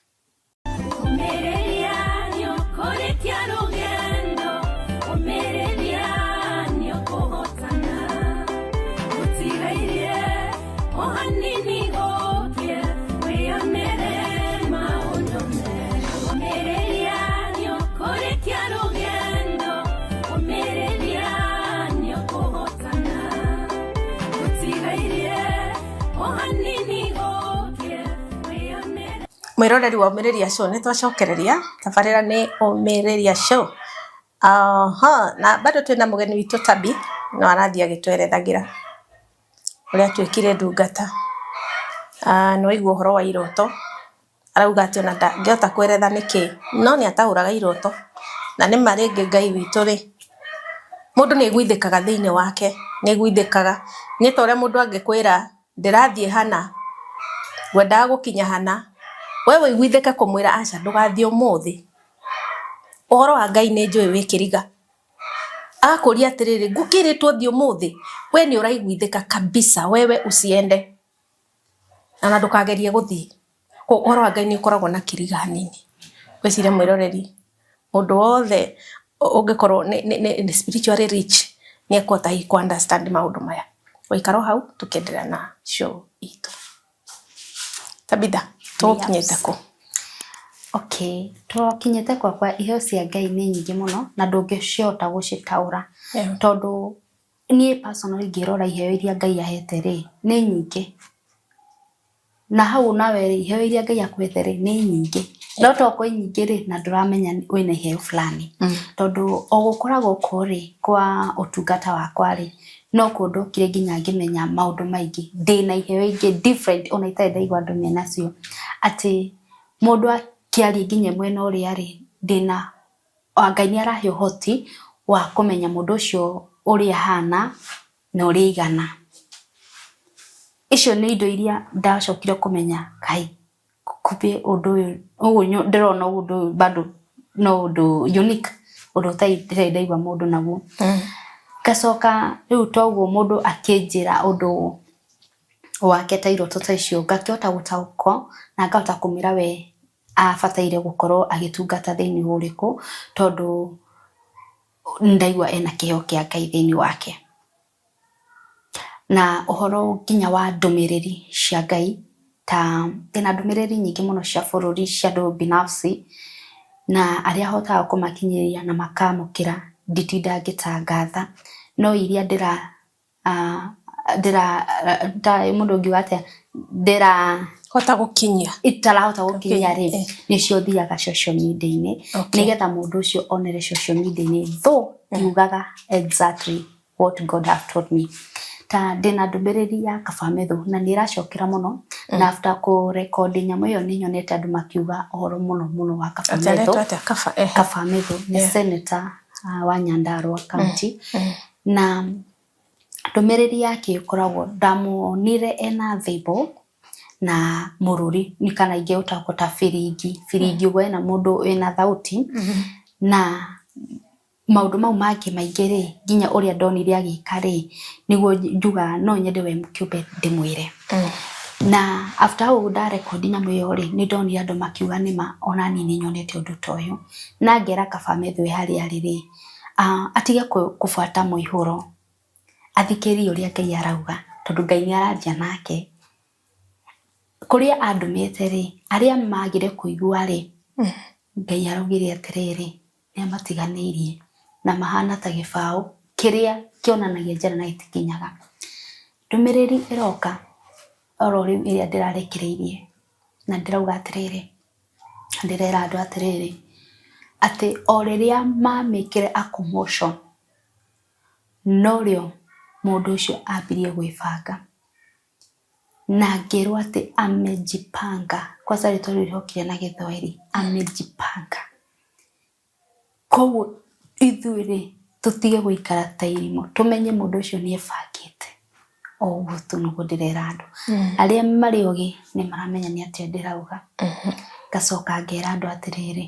mwiroreri wa Ũmĩrĩria Show nĩ twacokereria tabarĩra nĩ Ũmĩrĩria Show. Na bado twina mũgeni witũ Tabi no arathia gĩtwerethagĩra ũrĩa twĩkire ndungata. No igua ũhoro wa iroto, arauga atĩ ona ndangĩhota kweretha nĩkĩ, no nĩ ataũraga iroto, na nĩ marĩngĩ Ngai witũ rĩ, mũndũ nĩ aiguithĩkaga thĩinĩ wake, nĩ aiguithĩkaga. Nĩ ta ũrĩa mũndũ angĩkwĩra ndĩrathiĩ hana, ngwendaga gũkinya hana, wewe iguithĩka kũmwĩra aca ndũgathiĩ ũmũthĩ. Ũhoro wa Ngai nĩ njũĩ wĩ Kĩriga. Akũria atĩrĩrĩ, ngũkĩrĩtwo thiĩ ũmũthĩ, we nĩ ũraiguithĩka kabisa, wewe usiende. Na ndũkagerie gũthiĩ. Ũhoro wa Ngai nĩ ũkoragwo na Kĩriga hanini. Gwĩciria mwĩroreri, mũndũ wothe ũngĩkorwo nĩ spiritually rich nĩ ekũhota ku understand maũndũ maya. Ũikaro hau tũkĩendelea na show itũ. Tabitha, tũkinyĩte kũ? Okay, tũkinyĩte kwa iheo cia Ngai nĩ nyingĩ mũno na ndũngĩcihota gũcitaũra. Tondũ niĩ personally ngĩrora iheo iria Ngai ahete rĩ, nĩ nyingĩ. Na hau nawe rĩ, iheo iria Ngai akwĩte rĩ, nĩ nyingĩ. No toko nyingĩ rĩ, na ndũramenya wĩna iheo fulani. Tondũ o gũkoragwo kũrĩ kwa ũtungata wakwa rĩ, no kũndũ kire nginya ngĩmenya maũndũ maingĩ. Ndĩna iheo ingĩ different ona itarĩ ndaigua andũ menacio. Atĩ mũndũ akĩaria nginya mwena ũrĩa rĩ, ndĩna Ngai nĩ arahe ũhoti wa kũmenya mũndũ ũcio ũrĩa hana na ũrĩa igana. Icio nĩ indo iria ndacokire kũmenya Kai kumbe ũndũ ũyũ ndĩrona ũndũ ũyũ bado no ũndũ unique, ũndũ ũtarĩ ndaigua mũndũ naguo. Ngacoka rĩu toguo mũndũ akĩnjĩra ũndũ wake ta iroto ta icio, ngakĩhota gũtaũkwo na ngahota kũmĩra we abataire gũkorwo agĩtungata thĩinĩ ũrĩkũ, tondũ ndaigua ena kĩheo kĩa Ngai thĩinĩ wake. Na ũhoro nginya wa ndũmĩrĩri cia Ngai, ta ena ndũmĩrĩri nyingĩ mũno cia bũrũri cia andũ binafsi, na arĩa hotaga kũmakinyĩria na makamũkĩra nditinda ngĩtangatha. No iria mũndũ ũngiuga atĩa hota gũkinyia itarahota gũkinyia rĩ, nĩcio thiaga social media-inĩ nĩgetha mũndũ ũcio onere social media-inĩ, though ndiugaga exactly what God have told me. Ta ndĩna ndũmĩrĩri ya Kabamethu na nĩ ĩracokera mũno, na after kũrekondi nyamũ ĩyo nĩ nyonete andũ makiuga ũhoro mũno wa Kabamethu. Kabamethu nĩ senator wa Nyandarua County. Na ndũmĩrĩri yake ĩkoragwo ndamuonire ena thimble na mũrũri ni kana ingĩhota gũta firingi ũguo ena mũndũ ena thauti. Na maũndũ mau mangĩ maingĩ rĩ, nginya ũrĩa ndonire agĩka rĩ, nĩguo njuga no nyende we kĩũmbe ndĩmwĩre. Na after hau ndarekondi nyamũ ĩyo rĩ, nĩ ndonire andũ makiuga nĩma ona niĩ nĩ nyonete ũndũ ta ũyũ. Na ngera Kabamethu harĩa arĩ rĩ, atige kũbuata mũihũro, athikĩrie ũrĩa Ngai arauga, tondũ Ngai nĩ araria nake. Kũrĩa andũmĩte rĩ, arĩa magire kũigua rĩ, Ngai araugire atĩrĩrĩ, nĩ amatiganĩirie na mahana ta gĩbaũ kĩrĩa kĩonanagia njĩra na itikinyaga. Ndũmĩrĩri ĩroka oro rĩu ĩrĩa ndĩrarekereirie, na ndĩrauga atĩrĩrĩ, ndĩrera andũ atĩrĩrĩ, atĩ o rĩrĩa mamĩkire a commotion, no rĩo mũndũ ũcio ambirie gwĩbanga. Na ngĩrwo atĩ amejipanga, kwa sababu tũrĩhokire na Gĩthwaĩri, amejipanga. Koguo ithuĩ tũtige gũikara ta irimũ, tũmenye mũndũ ũcio nĩ ebangĩte. Ũguo tu nĩguo ndĩrera andũ. Arĩa marĩ ũgĩ nĩ maramenya nĩ atĩa ndĩrauga. Ngacoka ngera andũ atĩrĩrĩ,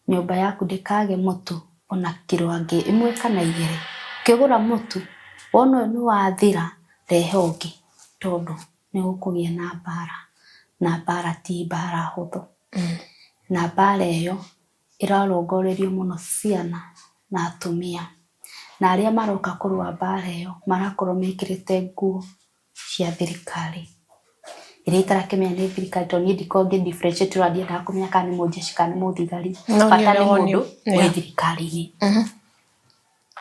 nyũmba yaku ndĩkage mũtu ona kĩrwangĩ ĩmwe kana igĩrĩ. Ũkĩgũra mũtu wona ũyũ nĩ wathira, rehe ũngĩ, tondũ nĩ gũkũgĩa na mbara, na mbara ti mbara hũthũ. Na mbara ĩyo ĩrarongorerio mũno ciana na atumia, na arĩa maroka kũrũa mbara ĩyo marakorwo mekĩrĩte nguo cia thirikari iria itarakĩmenya nĩ thirikari, tondũ niĩ ndikoragwo ngĩ-differentiate tondũ ndiendaga kũmenya kana nĩ mũjeshi kana nĩ mũthigari, bata nĩ mũndũ wĩ thirikari-inĩ.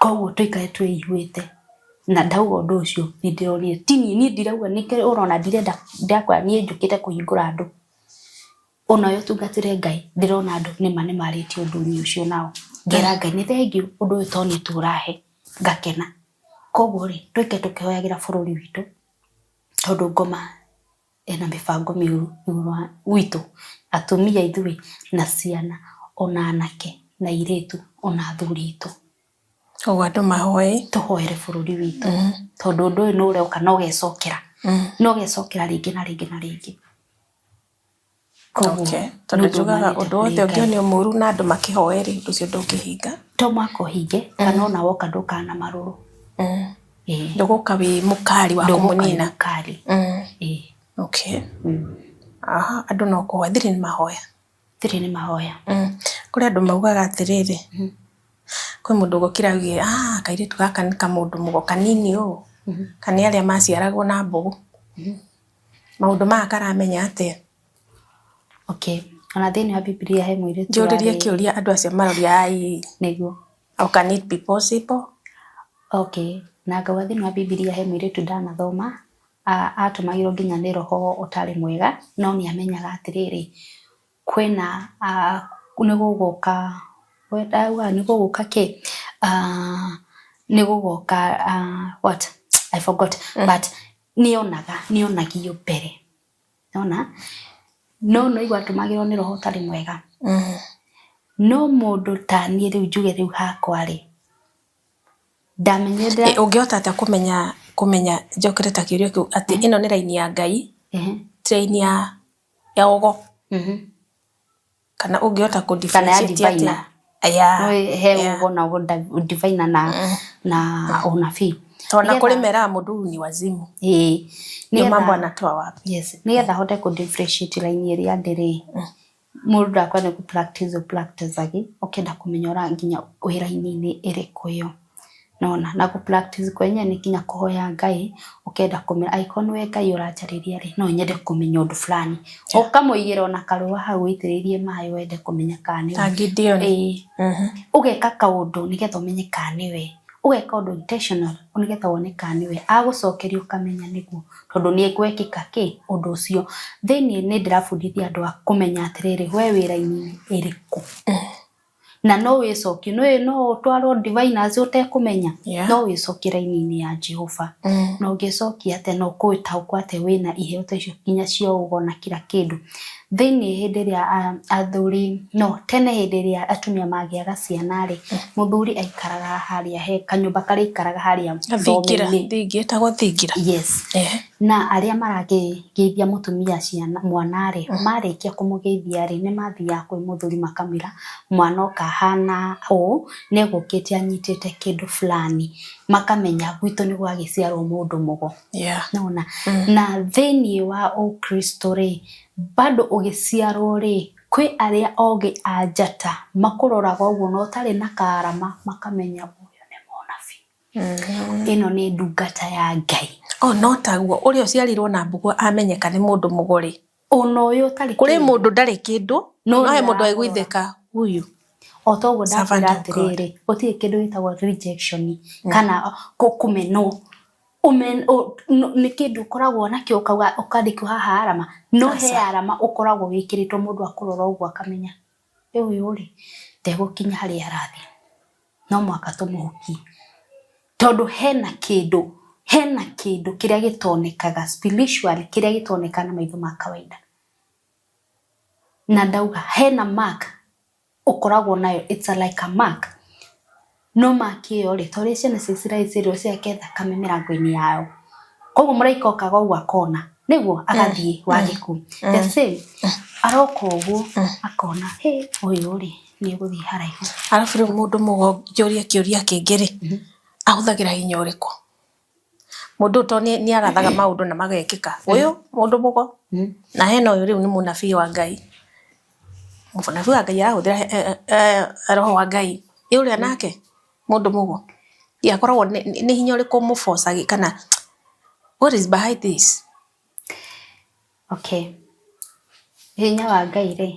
Koguo tũikare twĩiguĩte, na ndauga ũndũ ũcio nĩ ndĩronire, ti niĩ ndirauga nĩkĩo ũrona ndirenda ndakwa niĩ njũkĩte kũhingũra andũ. ona yo tungatire Ngai ndirona andu nĩ marĩtie ũndũ ũcio nao ngera Ngai nĩ thengiũ ũndũ ũyũ toni tũrahe ngakena koguo rĩ tweke tũkĩhoyagĩra bũrũri witũ tondũ ngoma ena mĩbango mĩũru witũ atumia ithuĩ na ciana ona anake na iretu ona athuri itũ koguo andũ mahoe tũhoere bũrũri witũ tondũ ũndũ ũyũ nĩ ũrĩoka no gecokera rĩngĩ na rĩngĩ na rĩngĩ koguo tondũ tugaga ũndũ wothe ũngĩonio mũru na andũ makĩhoe rĩ ũndũ ũcio ndũngĩhinga to makohinge kana ona woka ndũkana marũrũ ndũgũka wĩ mũkari wa kũmũnina okay aha andũ no kũhoya thiri nĩ mahoya kũrĩ andũ maugaga atĩrĩrĩ kwĩ mũndũ gũkira auge kairĩtu gaka nĩ kamũndũ mũgo kanini ũũ kana arĩa maciaragwo na mbũgũ maũndũ maya karamenya atĩa okay ona thĩinĩ wa Biblia he mũirĩtu njũrĩrie kĩũria andũ acio maroria nĩguo how can it be possible okay na ngawa thĩinĩ wa Biblia he mũirĩtu ndanathoma atũmagĩrwo nginya nĩ roho ũtarĩ mwega no nĩ amenyaga atĩrĩrĩ kwĩna what I forgot but nĩonagio mbere nona no igua atũmagĩrwo nĩ roho ũtarĩ mwega no mũndũ ta niĩ rĩu njuge rĩu hakwa rĩ ndamenyera ũngĩhota atĩa kũmenya njokereta kĩũria kĩu atĩ ĩno nĩ raini ya Ngai raini ya ogo kana ũngĩhota kũdifferentiate atĩa he ogo na divine na unabii tona kũrĩ mera mũndũ ni wazimu nĩ mambo anatoa wapi yes nĩgetha hote kũdifferentiate raini ĩrĩa ndĩrĩ mũndũ ndakwa nĩ practice agi ũkenda kũmenya ora nginya wĩra-inĩ ĩrĩkũ yo nona na practice kwenye nĩ kinya kũhoya Ngai ũkenda kũmenya icon we Ngai ũranjarĩria rĩ no nyende kũmenya ũndũ fulani ũkamũigĩra ona karũa hau wĩitĩrĩrie maĩ wende kũmenya kana nĩ ũgeka kaũndũ nĩgetha ũmenye kana nĩ we ũgeka ũndũ intentional nĩgetha wone kana nĩ we agũcokeria ũkamenya nĩguo tondũ nĩ gwekĩka ũndũ ũcio thĩinĩ nĩ ndĩrabundithia andũ a kũmenya atĩrĩrĩ we wĩra-inĩ ĩrĩkũ na no wĩcokio no twarwo diviners ũtekũmenya no wĩcokie raini-inĩ ya Jehova na ũngĩcokia atĩ no kũĩtaũkwo atĩ wĩna iheo ta icio kinya cio ũgo na kila kĩndũ thĩinĩ hĩndĩ ĩrĩa athuri tene hĩndĩ ĩrĩa atumia magĩaga ciana rĩ mũthuri aikaraga harĩa he kanyũmba karĩa aikaraga harĩa thingira yes na arĩa maragĩithia mũtumia ciana mwana rĩ marĩkia kũmũgeithia rĩ nĩ mathiaga kwĩ mũthuri makamwĩra mwana okahana nĩgũkĩte anyitĩte kĩndũ fulani makamenya gwitũ nĩ gwagĩciarwo mũndũ mũgo nona na thĩinĩ wa Kristo rĩ bado ũgĩciarwo rĩ kwĩ arĩa ogĩ a njata makũroraga ũguo no ũtarĩ na karama makamenya ũyũ nĩ mũnabii ĩno nĩ ndungata ya Ngai no taguo ũrĩa ũciarirwo na mbũgũ amenyeka nĩ mũndũ mũgore ona ũyũ ũtarĩ kũrĩ mũndũ ndarĩ kĩndũ no he mũndũ aigwithĩka huyu o toguo ndakwĩra atĩrĩrĩ gũtirĩ kĩndũ gĩtagwo rejection kana kũmenwo nĩ kĩndũ ũkoragwo nakĩo ũkandĩkwo haha arama no he arama ũkoragwo wĩkĩrĩtwo mũndũ akũrora ũguo akamenya ũyũ rĩ ndegũkinya harĩa arathiĩ no mwaka tũmũhukie tondũ hena kĩndũ kĩrĩa gĩtonekaga spiritual kĩrĩa gĩtoneka na maitho ma kawaida na ndauga hena mark ukoragwo nayo it's like a mark no mark ĩyo rĩ tondũ ciana ciciraicĩrwo ciaketha kame mĩrango-inĩ yao koguo mũraika okaga ũguo akona nĩguo agathiĩ wagĩku the same aroka ũguo akona ũyũ rĩ nĩ gũthiĩ haraihu arabu rĩu mũndũ mũgo njũrie kĩũria kĩngĩ rĩ ahũthagĩra hinya ũrĩkũ mũndũ to nĩ arathaga maũndũ na magekĩka ũyũ mũndũ mũgo na hena ũyũ rĩu nĩ mũnabii wa Ngai mũnabii wa Ngai arahũthĩra roho wa Ngai ũrĩa nake mũndũ mũgo akoragwo nĩ hinya ũrĩkũ mũbocagi kana what is behind this okay hinya wa Ngai rĩ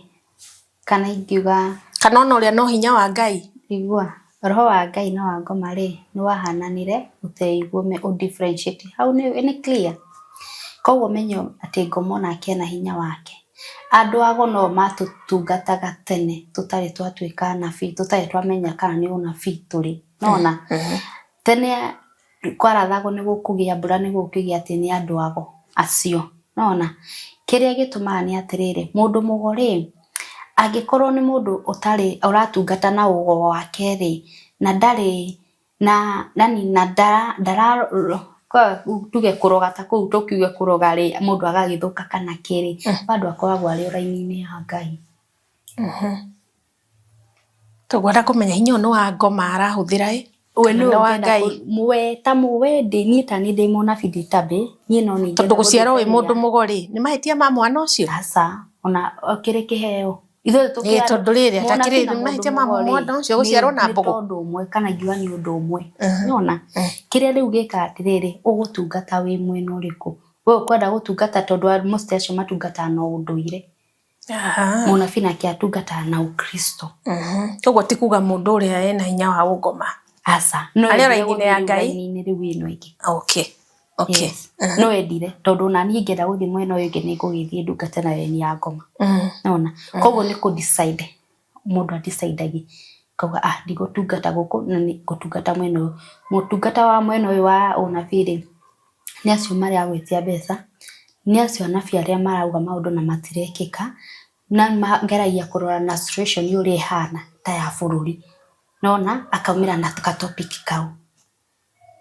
kana ingiuga kana ona ũrĩa no hinya wa Ngai igua roho wa Ngai na wa ngoma rĩ nĩ wahananire ũteiguo differentiate hau nĩ clear koguo menyo atĩ ngoma nake na hinya wake Andũ ago no matutungataga tene tutari twatuika nabii tutari twamenya kana ni unabii turi nona tene kwarathagwo ni gukugia mbura ni gukugia ati ni andu ago acio nona kiria gitumaga ni atiriri mundu mugore angikorwo ni mundu utari uratungata na ugo wake ri na ndari na ndara kwa tuge kurogata ku tukiuge kuroga ri mundu agagithuka kana kiri bandu akoragwo ari uraini-ini ya Ngai tugwara kumenya hinya no wa ngoma arahuthira we no wa Ngai mwe ta muwendi ni tani ndi munabii nditabe ni no ni tondu guciara wi mundu mugori ni mahitia ma mwana ucio asa ona kiri kiheo itho tukia tondu riri atakiri ni mahitia ma mwana ucio guciarwo na mbogo tondu umwe kana jua ni undu umwe nona kiria riu gika atiriri ugutungata wi mwena uriku we kwenda gutungata tondu most acio matungata na unduire munabii nake atungata na ukristo koguo ti kuga mundu uria ena hinya wa ugoma asa no ari raini ya Ngai ni riu ino iki okay yes. No endire tondu na ni ngenda guthi mwena uyu ngi ni kugithie ndungata na weni ya ngoma nona koguo ni ku decide mundu a decide koguo ndigutungata guku na ni gutungata mwena uyu mutungata wa mwena uyu wa unabii ni acio mari agwitia mbeca ni acio anabii aria marauga maundu na matirekika na ngeragia kurora na situation yuri ihana ta ya bururi nona akaumira na topic kau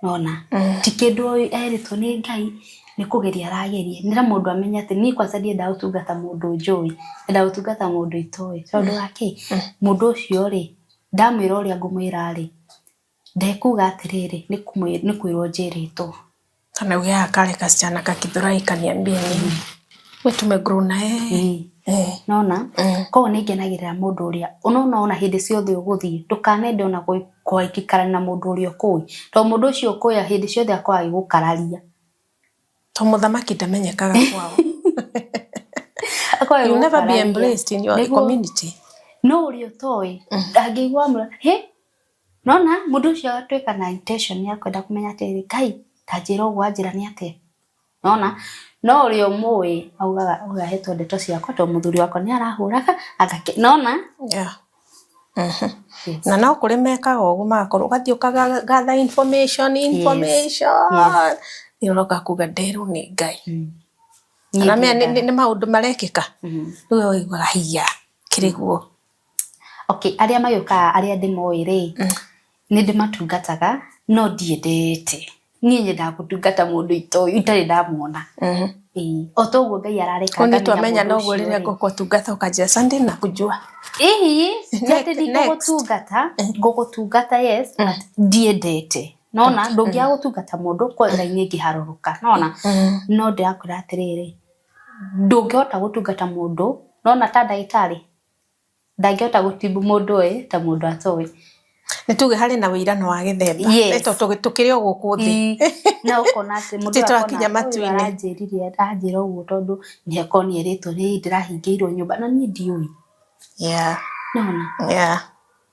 nona tikindu eritwo ni Ngai ni kugeria aragerie nira mundu amenya ati ni kwa sadie da utungata mundu njui da utungata mundu itoi tondu wake mundu ucio ri ndamwira uria ngumwira ri ndekuga atiriri ni kwirwo njiritwo kana uya akale kasichana kakithurai kaniambia nini we tumegrow na nona ko ni ngenagirira mundu uria ona hindi ciothe uguthie ndukanende ona kuikikara na mundu uria kui to mundu ucio kuya hindi ciothe akwa igukararia to muthamaki ndamenyekaga kwao you never be embraced in your community no urio toi angigwa mura nona mundu ucio atweka na intention ya kwenda kumenya atiri Kai tajiro gwajira ni ate nona no urio muwe auga hetwo ndeto ciakwa to muthuri wako ni arahuraga agake nona na no kuri mekaga ugu makorwo gathiokaga gather information ni roka kuga nderu ni Ngai na me ni maundu marekika riu igwa hiya kiriguo okay aria mayuka aria ndimoire ni ndimatungataga no ndiendete ni nyenda gutungata mundu itari ndamuona otoguo Ngai arareka ni twamenya no gurire gukutungata ukajia Sunday na kujua jate gutungata yes but ndiendete nona ndungia gutungata mundu kwa raini ngiharuruka nona no ndakwira atiriri ndungihota gutungata mundu nona ta ndagitari ndangihota gutibu mundu ta mundu atowe nituge hari na wirano wa githemba eto tukirio guku thi na ukona ati mundu twakinya matu-ini anjira uguo tondu ni akoni eritwo ni ndirahingiirwo nyumba na ni ndiui nona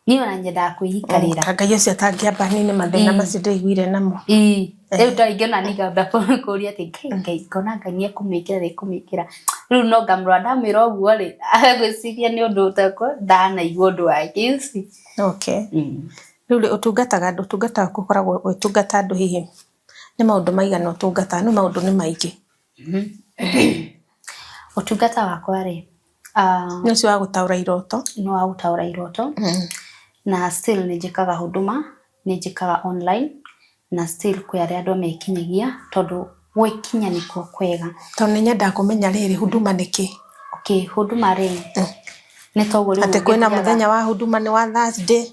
ni ona nyenda kuikarira Ngai ucio atangiamba nini mathina macio ndaiguire namo riu ndaingena ni ngamba kuria ati Ngai kona Ngai ni kumikira riu no ngamura ndamwira uguo ri agwiciria ni undu utakwa ndanaigua undu wake okay riu utungata gukoragwo utungata andu hihi ni maundu maigana utungata ni maundu ni maingi utungata wakwa ri ni ucio wa gutaura iroto no wa gutaura iroto na still ni njikaga huduma ni njikaga online na still kwi aria andu mekinyagia tondu gwikinya niko kwega tondu nyenda kumenya riri huduma niki okay huduma ri ni togo ri ate kwina muthenya wa huduma ni wa Thursday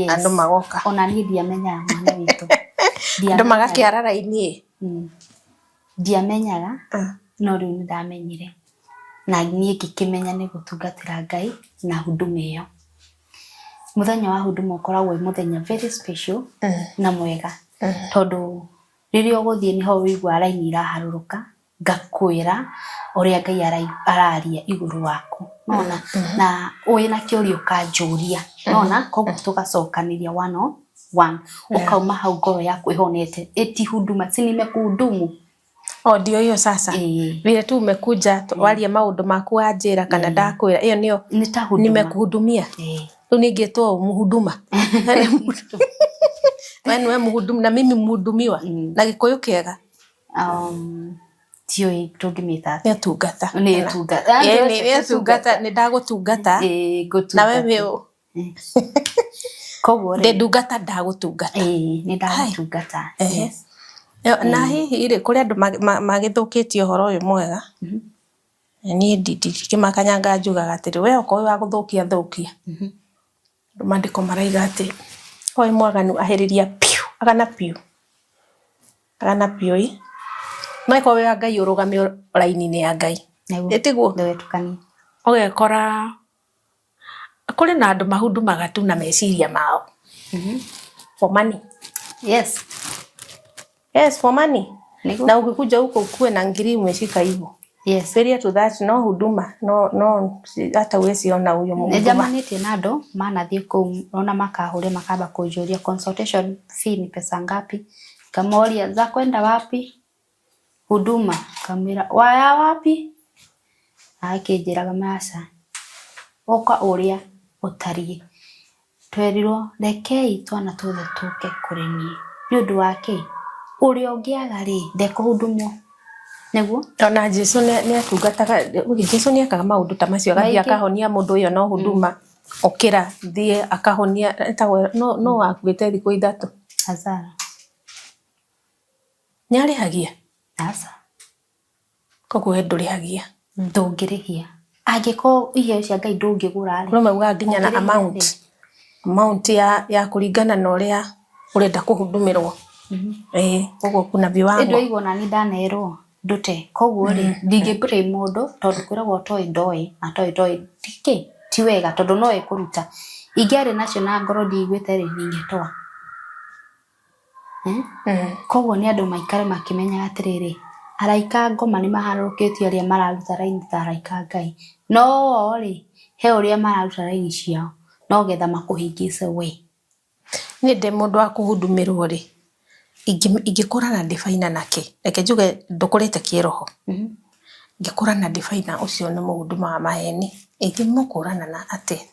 andu magoka ona ni ndiamenya mwana witu andu magakiara raini ndiamenyaga no riu ni ndamenyire na nie ngikimenya ni gutungatira Ngai na huduma iyo muthenya wa huduma ukoragwo muthenya very special na mwega tondu riria uguthie ni ho wigua raini iraharuruka ngakwira uria Ngai araria iguru waku nona na wina kiurio kanjuria nona koguo tugacokaniria one ukauma hau ngoro yaku ihonete eti huduma si nimekuhudumu Ndio hiyo sasa. Vile tu umekuja walia maundu maku anjira kana ndakwira iyo niyo nimekuhudumia. Tu ningetwa muhuduma. Wewe muhuduma na mimi muhudumiwa na Gikuyu kiega. Tio tungimita. Ni tungata. Ni tungata ni ndagutungata. Na wewe koguo de ndungata ndagutungata. Ni ndagutungata. Yes. Na hihi ire kuri andu magithukitio horo uyu mwega. Ni ndikimakanyanga njugaga atiri we uko wa guthukia thukia. Mandiko maraiga ati oi mwaganu aheriria piu agana piu no ko we Ngai urugame raini-ini ya Ngai etiguo ndewetukani ogekora kuri na andu mahudumaga tu na meciria mao for money. Yes for money. Na ukikuja huko kuwe na ngiri umeshika hivyo. Yes. Failure to that no huduma no hata uwezi ona huyo Mungu. Jamanite nado maana thie ko ona makahure makaba kujuria consultation fee ni pesa ngapi? Kamoria za kwenda wapi? Huduma kamera waya wapi? Akijiraga masa. Oka uria utari. Twerirwo rekei twana tuthe tuke kureni. Ni undu wake uria ungiaga ri ndekuhudumwo. Neguo ona Jesu ni atungataga Jesu ni akaga maundu ta macio agathie akahonia mundu uyo no huduma okira thie akahonia no akuite thiku ithatu azara nyari hagia asa koguo ndurihagia ndungirihia angiko iheo cia Ngai ndungigura ri no mauga nginya na amount ya kuringana na uria urenda kuhudumirwo koguo kuna viwango ndio hivyo na nidanerwo ndute koguo ri ndingipure mundu tondu kwiragwo toi ndoi na toi tiki ti wega tondu no ikuruta ingere nacio na ngoro ndigwite ri ningetoa koguo ni andu maikare makimenya atiriri araika ngoma ni maharukitio aria mararuta raini ta araika Ngai no ri he uria mararuta raini ciao no getha makuhingice we ni de mundu akuhudumirwo ri ingikorana ndifaina nake reke njuge ndukurite kiroho ngikorana ndifaina ucio ni muhuduma wa maheni ingimukurana na ate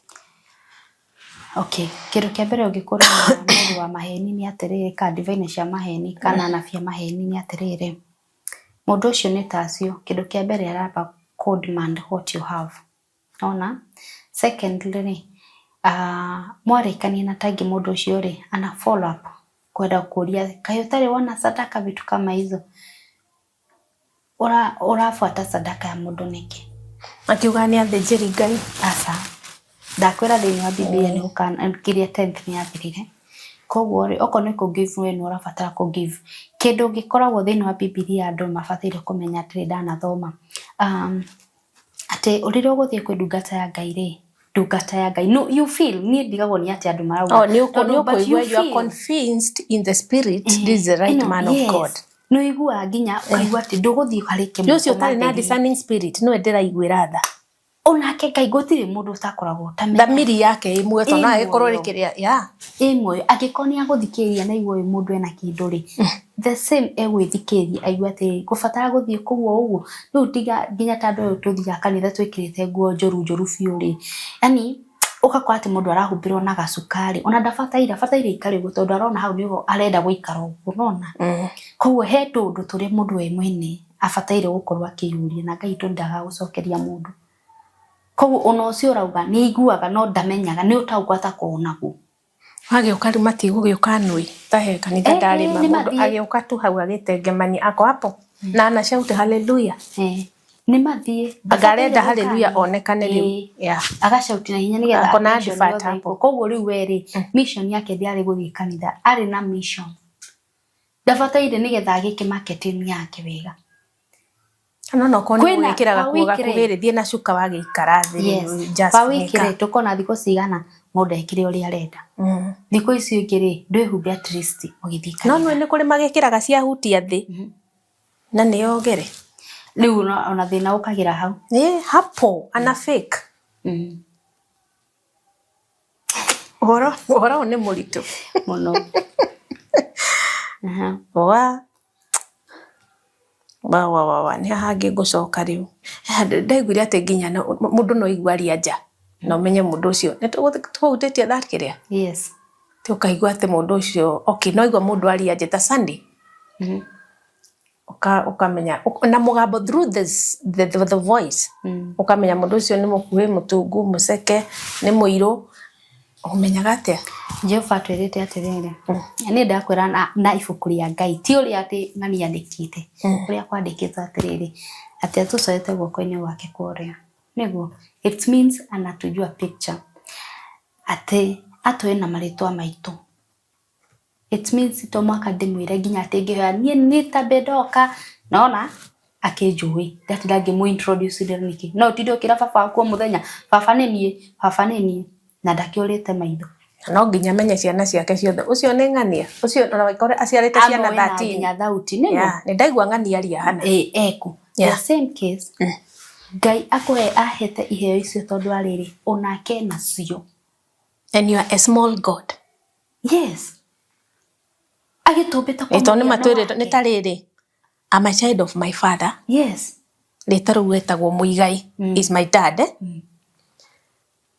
kiru kia mbere ungikorana na mundu wa maheni ni atiriri ka ndifaina cia maheni kana na fia maheni ni atiriri mundu ucio ni tacio kindu kia mbere araba code demand what you have ona secondly mwarekania na tangi mundu ucio ri ana follow up kwenda kuria kayo tare wana sadaka vitu kama hizo urafuata sadaka ya mundu niki akiuga ni athĩnjĩri Ngai asa ndakwira thini wa Biblia ni ukana kiria 10th ni athirire koguo ri oko ni ku give we no urafatara ku give kindu gikoragwo thini wa Biblia andu mafatire kumenya atiri ndanathoma ate urire guthie kwi ndungata ya Ngai ri ndungata ya Ngai no you feel ni ndigagwo ni ati andu marauga ni uko you are convinced in the spirit this is the right man of God no igua nginya ukaigua ati nduguthie harike mu ucio tari na discerning spirit no endera igwira tha onake Ngai gutire mundu utakoragwo tamenya thamiri yake imwe to na ikorwo rikiria ya imwe agikonia guthikiria na igwe mundu ena kindu ri the same egwithikiria aigua ati gufatara guthie kuguo uguo no tiga nginya tandu tuthiga kanitha twikirite nguo njoru fiu ri yani ukakwa ati mundu arahumbirwo na gacukari ona ndafataire ikari guto ndarona hau niho arenda guikara uguo nona koguo he tundu turi mundu we mwene afataire gukorwo akiyuria na Ngai tundaga gucokeria mundu koguo ona ucio rauga ni iguaga no ndamenyaga ni utaugwata kuonagu agioka ri matigugiuka nui tahe kanitha ndari mundu agioka tu hau agitengemani ako hapo na ana shout hallelujah ni mathie agarenda hallelujah onekane riu agashauti na hinya nigetha akona advert hapo koguo riu weri mission yake ndiari guthie kanitha ari na mission ndafataire nigetha agike marketing yake wega no koni gwikiraga kuga kuhirithie na cuka wagikara thi just wikire tukona thiko cigana mundu ekire uri arenda thiko icio ngiri ndwihumbe at least ugithika no ni kuri magikiraga cia hutia thi na ni ogere riu ona thina ukagira hau hapo ana fake ora ni muritu muno wa ni hangi ngucoka riu ndaiguire ati nginya mundu no igua ria nja no menye mundu ucio ni tuhutetie that kiria yes tukaigua ati mundu ucio okay no igua mundu aria nja ta Sunday ukamenya na mugambo through the voice ukamenya mundu ucio ni mukuhi mutungu museke ni muiru umenyaga atia Jehova twirite atiriri ni ndakwira na ibuku ria Ngai ti uri ati ng'ani yandikite uria kwandikitwo atiriri ati atucoete guoko-ini wake kuria niguo it means anatujua picture ati atwena maritwa maitu it means to mwaka ndimwire nginya ati ngihoya ni tabedoka naona akinjui that ndagi mu introduce niki no tindo kira baba kwa muthenya baba ni na ndakiurite maitho no nginya menye ciana ciake ciothe ucio ni ng'ania ucio na waikore aciarite ciana 13 nginya thauti ni ni ndaigua ng'ania aria hana eku the same case Ngai akoe ahete iheo icio tondu ariri onake nacio and you are a small god yes agitumbita kwa ni matwire ni tariri I'm a child of my father yes letaru wetagwo Muigai is my dad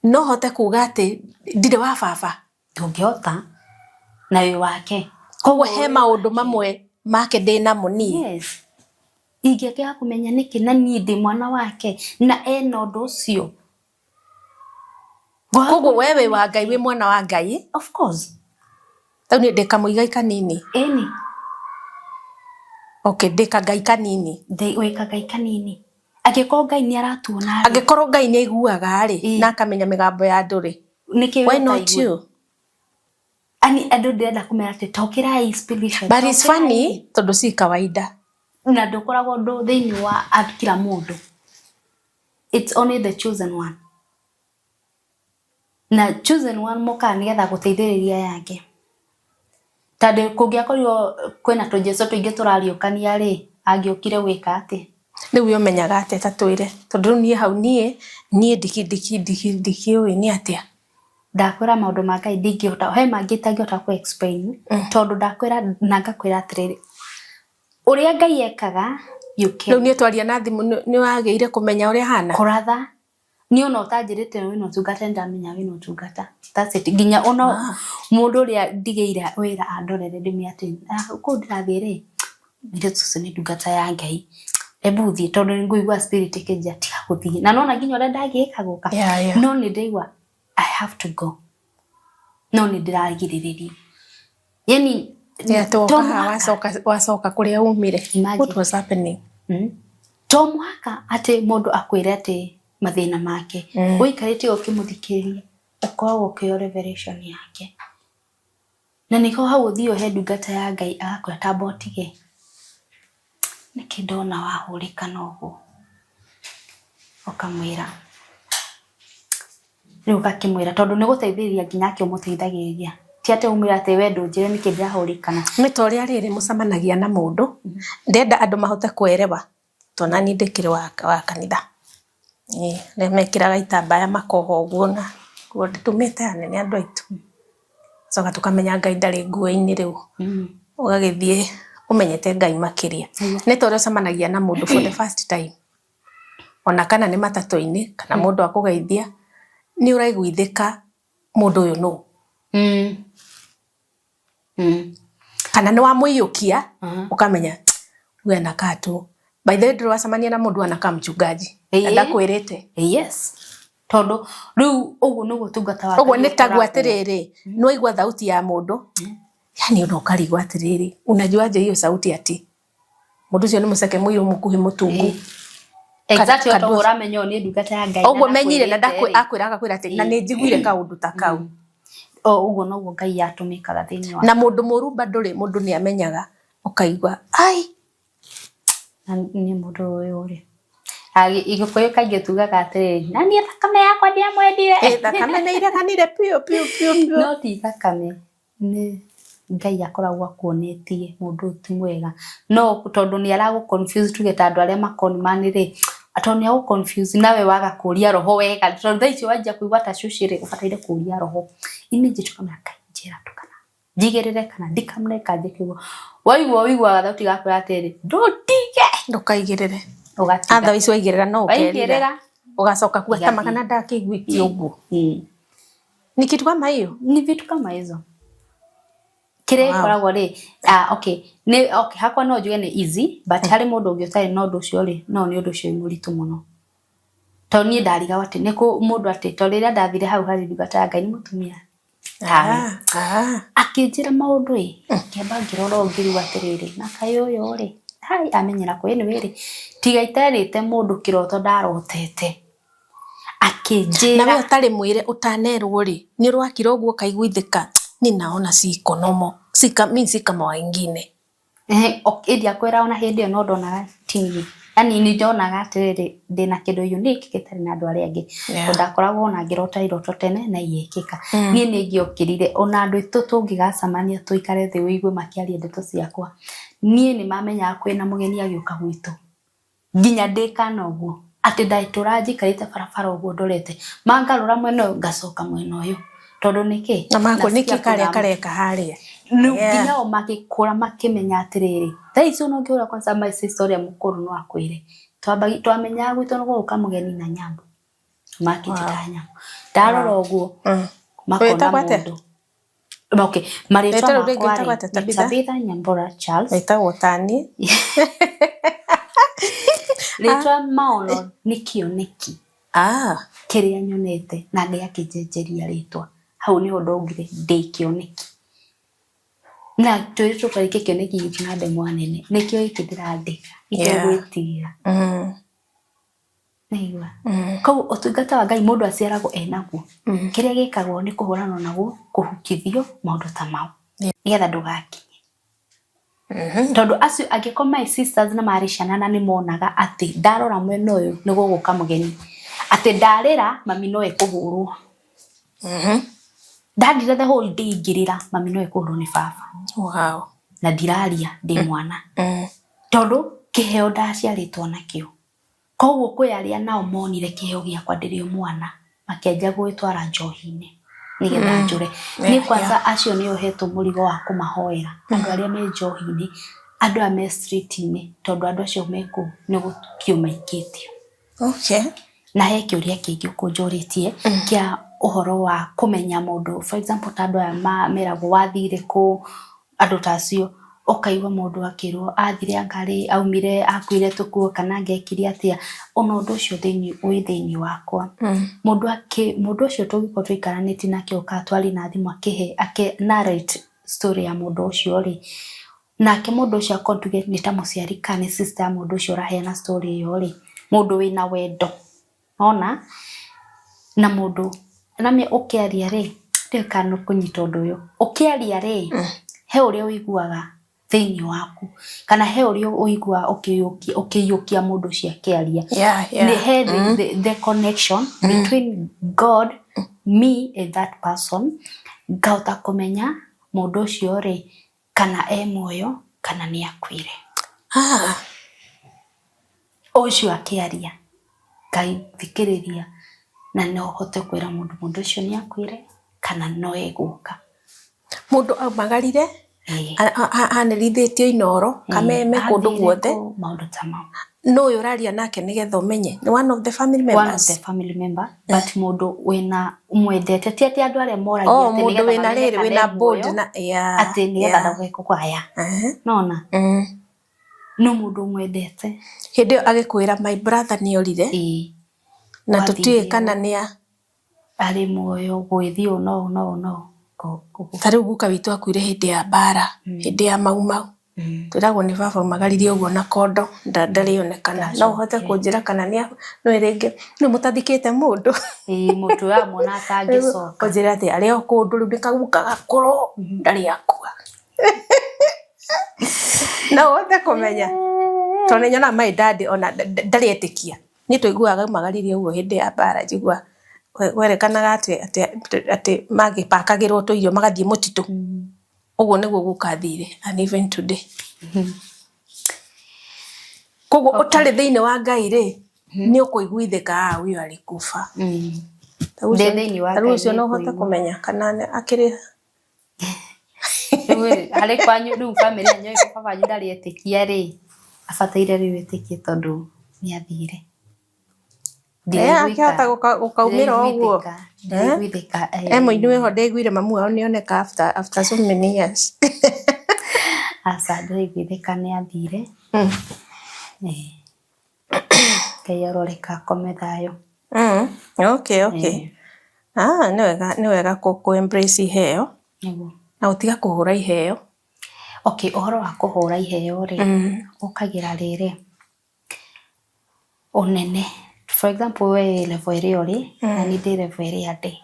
no hote kuga ati ndire wa baba ndungihota na wi wake koguo he maundu mamwe make ndina muni yes ingĩkĩra kumenya niki na niĩ ndĩ mwana wake na ena ũndũ ũcio koguo wewe wa Ngai wi mwana wa Ngai of course tau ni ndika Muigai kanini eni okay ndika Ngai kanini wika Ngai kanini agĩkorwo Ngai nĩ aratuona agĩkorwo Ngai nĩ aiguaga rĩ na akamenya migambo ya ndũrĩ niki why not you ani andũ ndĩrenda kũmera atĩ tokirai spiritual but it's funny tondu si kawaida na ndukoragwo ndo thiini wa kila mundu it's only the chosen one na chosen one moka nigetha guteithĩrĩria yake tande kungiakorirwo kwina tujesu tuingi turariukania ri angiukire gwika ati riu yomenyaga ati tatwire tondu nie hau nie ndiki ui ni atia ndakwira maundu ma Ngai ndingihota he mangi tangihota ku explain tondu ndakwira na ngakwira atiriri uria Ngai ekaga yuke riu nie twaria na thimu ni wageire kumenya uria hana kuratha ni ona utanjirite wino tungata ndamenya wino tungata that's it ginya ona mundu uria ndigeira wira andorere ndimi ati ku ndirathire ndio tuso ni tungata ya Ngai ebuthi tondu nguigwa spirit kenja ti guthie na nona ginya uria ndagika guka no ni ndeigwa I have to go no ni ndiragiririria yani wacoka kuria umire what was happening to mwaka ati mundu akwire ati mathina make uikarite ukimuthikiria ukoragwo ukio revelation yake na niko hau uthio he ndungata ya Ngai agakwira tabotige niki ndona wahurika noguo ukamwira riu gakimwira tondu ni guteithĩrĩria nginya ake umuteithagĩrĩria ti ate umira ate we ndunjire niki ndirahurikana ni toria riri mucamanagia na mundu ndenda andu mahote kuerewa tonani ndikiri wa kanitha ne mekiraga itambaya makoho uguo na tumite anene andu aitu soka tukamenya Ngai ndari nguo-ini riu ugagithie umenyete Ngai makiria ni toria ucamanagia na mundu for the first time ona kana ni matatu-ini kana mundu akugeithia ni uraiguithika mundu uyu no kana ni wamuiyukia ukamenya we na katu by the way nduracamania na mundu anaka mchungaji ndakwirite yes tondu riu ugu nugu tungata wa ugu ni tagu atiriri no igwa thauti ya mundu yani unokarigwa atiriri unajua je hiyo sauti ati mundu cio ni museke muiru mukuhi mutungu exactly oto uramenyo ni ndungata ya Ngai ugu menyire na akwiraga kwira ati na ni njiguire kaundu ta kau ugu noguo Ngai yatumikaga thiini wa na mundu murumba nduri mundu ni amenyaga ukaigwa ai ni mundu uyu ri igikoyo kaingi tugaga atiriri na ni thakame yakwa ndia mwendire thakame ni ireganire pio no ti thakame ni Ngai akoragwo akuonetie mundu ti mwega no tondu ni aragu confuse tugeta andu aria makonimani ri atondu ni agu confuse nawe waga kuria roho wega tondu thaici wajia kuigwa ta shushire ubataire kuria roho image tukamaka njira tukana njigirire kana ndikamne kanje kiugo waigua thauti gakura atiri ndutige ndukaigirire ugatiga otherwise waigirira no ukerira ugacoka kuata magana ndakiguikia uguo ni kitu kama hiyo ni vitu kama hizo kire koragwo ri okay hakwa no njuge ni easy but hari mundu ungi utari no ndu cio ri no ni undu cio muritu muno to ni ndariga wati ni ku mundu ati to rira ndathire hau hari ndugata Ngai ni mutumia akinjira maundu kiamba ngirora ngiruga atiriri na kayoyo ri hai amenyera kwe ni wiri tiga itarite mundu kiroto ndarotete akinjira na we utari mwire utanerwo ri ni rwakira uguo kaiguithika ni naona siko nomo sika mawingine okay kwera ona hindi no ndona TV yani ni ndonaga atiriri ndina kindu unique gitari na andu aria angi ndakoragwo na ngirota iroto tene na iekika nie ni ngiokirire ona andu itu tungigacamania tuikare thi wigue makiaria ndeto ciakwa nie ni mamenya kwina mugeni agiuka gwitu nginya ndikana uguo ati ndaituraji karite barabara uguo ndorete mangarura mweno ngacoka mweno uyu tondu niki na mako niki kareka haria nginya o magikura makimenya atiriri thaici no ngiura kwanza my story mukuru no akwire twamenya gwitu no guka mugeni na nyambo makitira nyambo ndarora uguo makona mundu okay marita makwa Tabitha Nyambura Charles etagwo tani Rĩtwa maono nĩ kĩoneki kĩrĩa nyonete na ngĩakĩnjenjeria rĩtwa hau nĩ ũndũ ngire ndĩ kĩoneki na twĩrĩtwo karĩke kĩoneki gĩtũ na ndemwa nene nĩkĩo gĩkĩ ndĩrandĩka itegwĩtira naigua koguo ũtungata wa Ngai mũndũ aciaragwo enaguo kĩrĩa gĩkagwo nĩ kũhũranwo naguo kũhukithio maũndũ ta mau nĩgetha ndũgakinye tondu acio angĩkorwo my sisters na maricana ni monaga ati ndarora mwena uyu ni guguka mugeni ati ndarira mami no ekuhurwo ndandire the whole day ngirira mami no ekuhurwo ni baba na ndiraria ndi mwana tondu kiheo ndaciaritwo nakio koguo kwiaria nao monire kiheo giakwa ndiri mwana makianjia gwitwara njohi-ini nigetha njure ni kwanza acio ni ohetwo murigo wa kumahoera andu aria me njohi-ini andu a me street-ini tondu andu acio meku ni gukio maikitio na he kiuria kingi kunjuritie kia uhoro wa kumenya mundu for example tandu aya meragwo wathire ku andu tacio okaigwa mundu akirwo athire ngari aumire akwire tukuo kana ngekiria atia ona undu ucio thiini wakwa mundu ucio tugiko twikaraniti nake ukatwari na thimu ake narrate story ya mundu ucio ri nake mundu ucio akontuge ni ta muciari kana sister ya mundu ucio raheana story iyo ri mundu wina wendo ona na mundu na me ukiaria ri ndikano kunyita undu uyu ukiaria ri he uria uiguaga thiini waku kana he uria uigua ukiyukia mundu cia kiaria ni he the connection between God me and that person ngauta kumenya mundu ucio ri kana muoyo kana ni akwire ucio akiaria Ngai thikiriria na no hote kwira mundu ucio ni akwire kana no eguka mundu aumagarire anirithitio inoro kameme kundu guothe maundu ta mau no uraria nake nigetha umenye ni one of the family member but mundu wina umwendete ti ati andu aria moragia ati mundu wina riri wina bold na ati nigetha ndagweko kwaya nona no mundu umwendete hindi agikwira my brother ni orire na tutie kana nia ari muoyo gwithio no tari guka witu akwire hindi ya bara hindi ya mau twiragwo ni baba magaririe uguo na kondo ndarionekana no uhote kunjira kana ni no iringe ni mutathikite mundu mutu ya mona atangicoka kunjira ati ari o kundu rubika guka gakoro ndari akua no uhote kumenya tone nyona my dad ona ndari etikia ni tuiguaga magaririe uguo hindi ya bara jigua werekanaga ati magipakagirwo tuirio magathie mutitu uguo niguo gukathire and even today kogo utari thiini wa Ngai ri ni ukuiguithika uyu ari kufa thiini wa Ngai ucio no hote kumenya kana akiri riu hari kwanyu riu family yanyu ko baba ndari etikia ri abataire riu etikie tondu ni athire akihota gukaumira uguo ndigwithika muini ho ndigwire mamu wao nioneka after so many years asa ndigwithika ni athire Ngai aroreka kome thayo okay ni wega ku embrace iheo na utiga kuhura iheo okay uhoro wa kuhura iheo ri ukagira riri onene for example we level iri uri na ni ndi level iri andi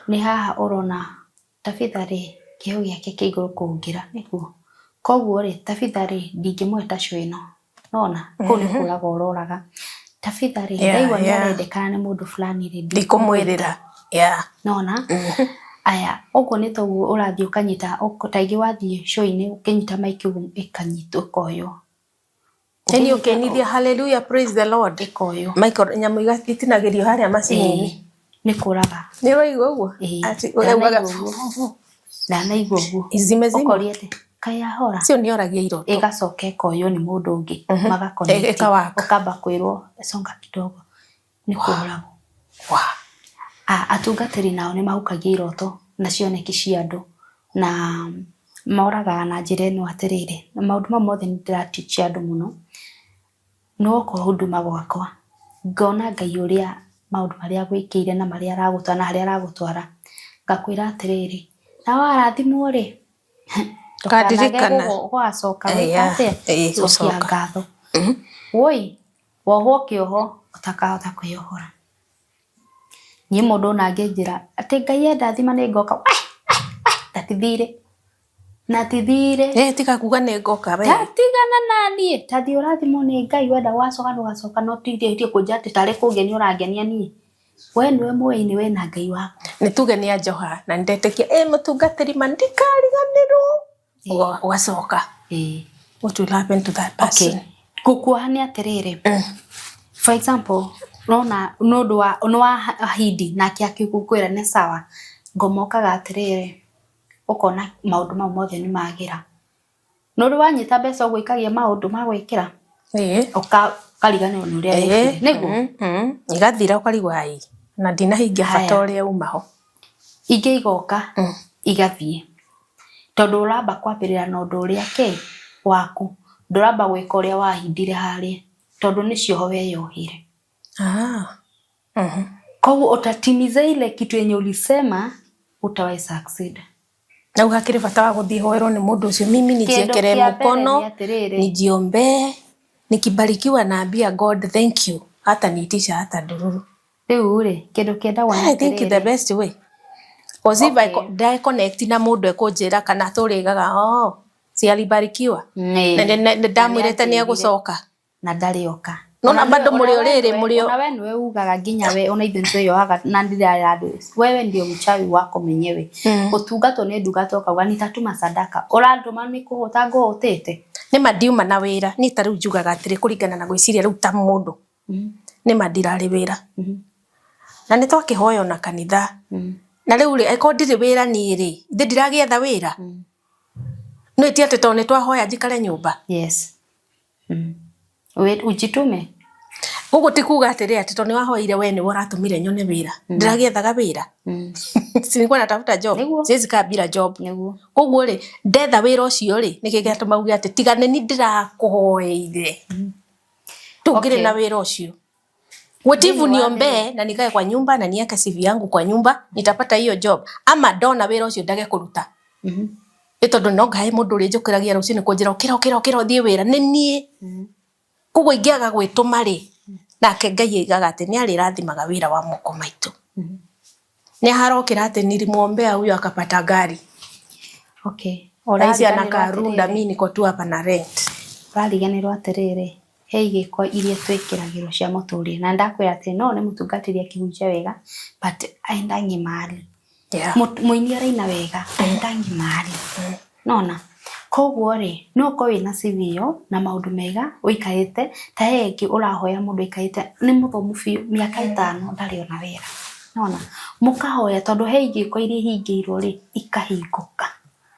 ni haha urona tafithari kiheo giake kiiguru kungira niguo koguo ri tafithari ndingimweta cwino nona ko ni kuraga uroraga tafithari ndaigua ni arendekana ni mundu fulani ri ndikumwirira nona aya uguo ni toguo urathii ukanyita taigi wathii show-ini ukinyita maiki ikanyitwo koyo Eni ukenithia hallelujah praise the Lord ikoyo Michael nyamu igatinagirio haria macini ni kuraga ni roigo uguo ati na naigua uguo izimezima ukoriete kaya hora sio nioragia iroto igacoke koyo ni mundu ungi magakoneti ukamba kwirwo songa kidogo ni kuraga atungatiri nao ni mahukagia iroto na cioneki cia andu na moraga na njira ino atiriri na maundu mothe ni ndiratichia andu muno no ko huduma gwakwa ngona Ngai uria maundu maria gwikire na maria aragutana haria aragutwara ngakwira atiriri na warathimwo ri kadirikana gwacoka wikate cokia ngatho woi wohwo kioho utakahota kwiohora ni mundu na ngenjira ati Ngai enda thima ni ngoka tatithire na tithire tika kuga ni ngoka we tatigana nani tathi urathimo ni Ngai wenda wacoka ndugacoka no tithire kunjate tare kungeni urangenia ni we niwe muini we na Ngai wako ni tuge ni ajoha na ndetekia mutungatiri mandikariganirwo wacoka what will happen to that person okay kukuhani atiriri for example nona nundu wa ahidi na kiakikukwira ni sawa ngomokaga atiriri ukona maundu mau mothe ni magira nundu wanyita mbeca gwikagia maundu ma gwikira ukariganirwo ni uria wekire niguo igathira ukarigwa ai na ndinahingia bata uria umaho ingi igoka igathie tondu uramba kwambirira na undu uria ke waku nduramba gwika uria wahindire haria tondu nicio ho weyohire koguo utatimiza ile kitu yenye ulisema utawai succeed na uhakiri bata wa guthii hoerwo ni mundu ucio mimi nijiekere mkono nijiombe nikibarikiwa naambia God thank you hata niitisha hata ndururu riu ri kindu kienda wana I think the best way cause if I connect na mundu ekunjira kana turigaga ciaribarikiwa na ndamwirete ni agucoka na ndarioka nona bado murio riri murio na we niwe ugaga nginya we ona ithu ntuyohaga na ndira andu wewe ndio mchawi wako menyewe utungato ni ndugato kauga nitatuma sadaka uranduma ni kuhuta nguhutite ni madiuma na wira ni tariu njugaga atiri kuringana na gwiciria riu ta mundu ni madirari wira na ni twakihoyo na kanitha na riu ri eko ndiri wira ni ri ndiragietha wira no itiate to ni twahoya njikare nyumba yes we ujitume gugu tikuga atiri ati to ni wahoire we ni waratumire nyone wira ndiragiethaga wira sinikuwa natafuta job siwezi kabira job gugu ri ndetha wira ucio ri nikigatuma uge ati tigane ni ndirakuhoeire tungire na wira ucio wetivu niombe na nikae kwa nyumba na niweke CV yangu kwa nyumba nitapata hiyo job ama dona wira ucio ndage kuruta itondo no gae mundu ri njukiragia rucini kunjira ukira thie wira ni nie kugo ingiaga gwituma ri nake Ngai aigaga ati ni ari rathimaga wira wa moko maitu ni harokira ati nilimwombea huyo akapata gari okay oraisi anakarunda mimi niko tu hapa na rent rariganirwo atiriri he igiko iria twikiragirwo cia muturire na ndakwira ati no ni mutungatiri akihunjia wega but aendangi mali muini araina wega aendangi mali nona koguo ri no ko wina CV na maundu mega uikarite ta hengi urahoya mundu ikarite ni muthomu biu miaka 5 ndari ona wira nona mukahoya tondu he igiko iria hingiirwo ri ikahinguka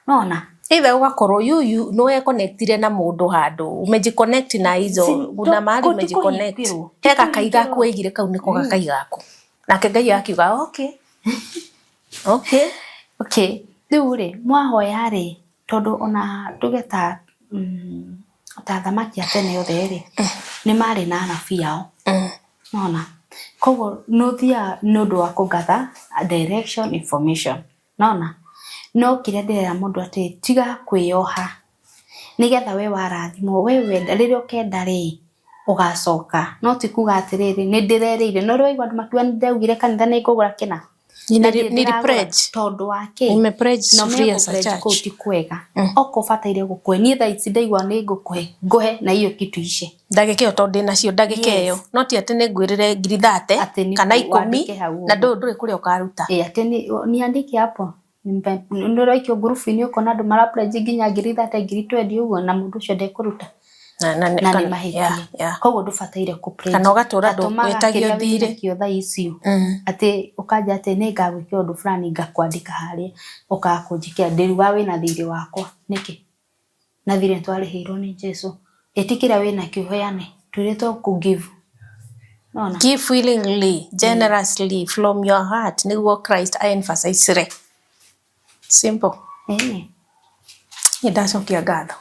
Naona either ugakorwo you no connectire na mundu handu umejiconnect na hizo kuna mahali umejiconnect heka kaiga kuigire kau niko gakaigaku nake Ngai akiuga okay riu ri mwahoya ri tondu ona tugeta ta thamaki atene othe ri ni mari na anabi yao naona koguo no thia nundu wa kugatha direction information naona no kire ndera mundu ati tiga kwiyoha nigetha we warathimo we wenda riria ukenda ri ugacoka no tikuga atiriri ni ndirereire no ri waigwa andu makiuga ndaugire kanitha ni ngugura kina ni pledge tondu wake ime pledge no free as a church ko ti kwega oko bataire gukwe ni tha ici ndaigwa ni nguhe na iyo kitu ici ndagike tondu nacio ndagike iyo no ti ati ni ngwirire ngiri 30 kana 10 na nduri kuria ukaruta ati ni andike hapo ndoro ikio group ni uko na andu mara pledge nginya ngiri 30 ngiri 20 uguo na mundu ucio ndekuruta na ni mahitie koguo ndubataire ku pledge kana ugatura wetagio thire kio tha icio ati ukaja ati ni ngagwikio undu fulani ngakwandika haria ukakunjikia ndiruga wina thire wakwa niki na thire twarihirwo ni Jesu etikira wina kihoyane turetwo ku give naona give willingly generously from your heart niguo Christ emphasize simple ndacokia ngatho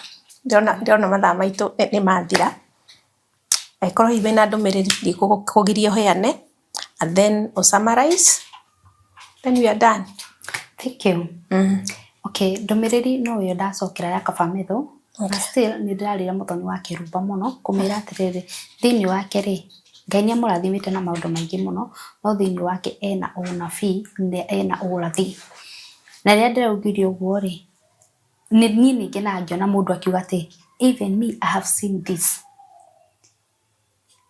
ndiona mathaa maitu ni mathira aikorwo hivi na ndumiriri kugiria heane and then summarize then we are done. Thank you. Okay, ndumiriri no yo ndacokera ya kabametho na still ni ndirarira muthoni wa kirumba muno kumira atiriri thini wake ri Ngai ni amurathimite na maundu maingi muno no thini wake ena unabii ne ena urathi na ria ndiraugirio uguo ri ni nini ngena ngiona mundu akiuga ati even me I have seen this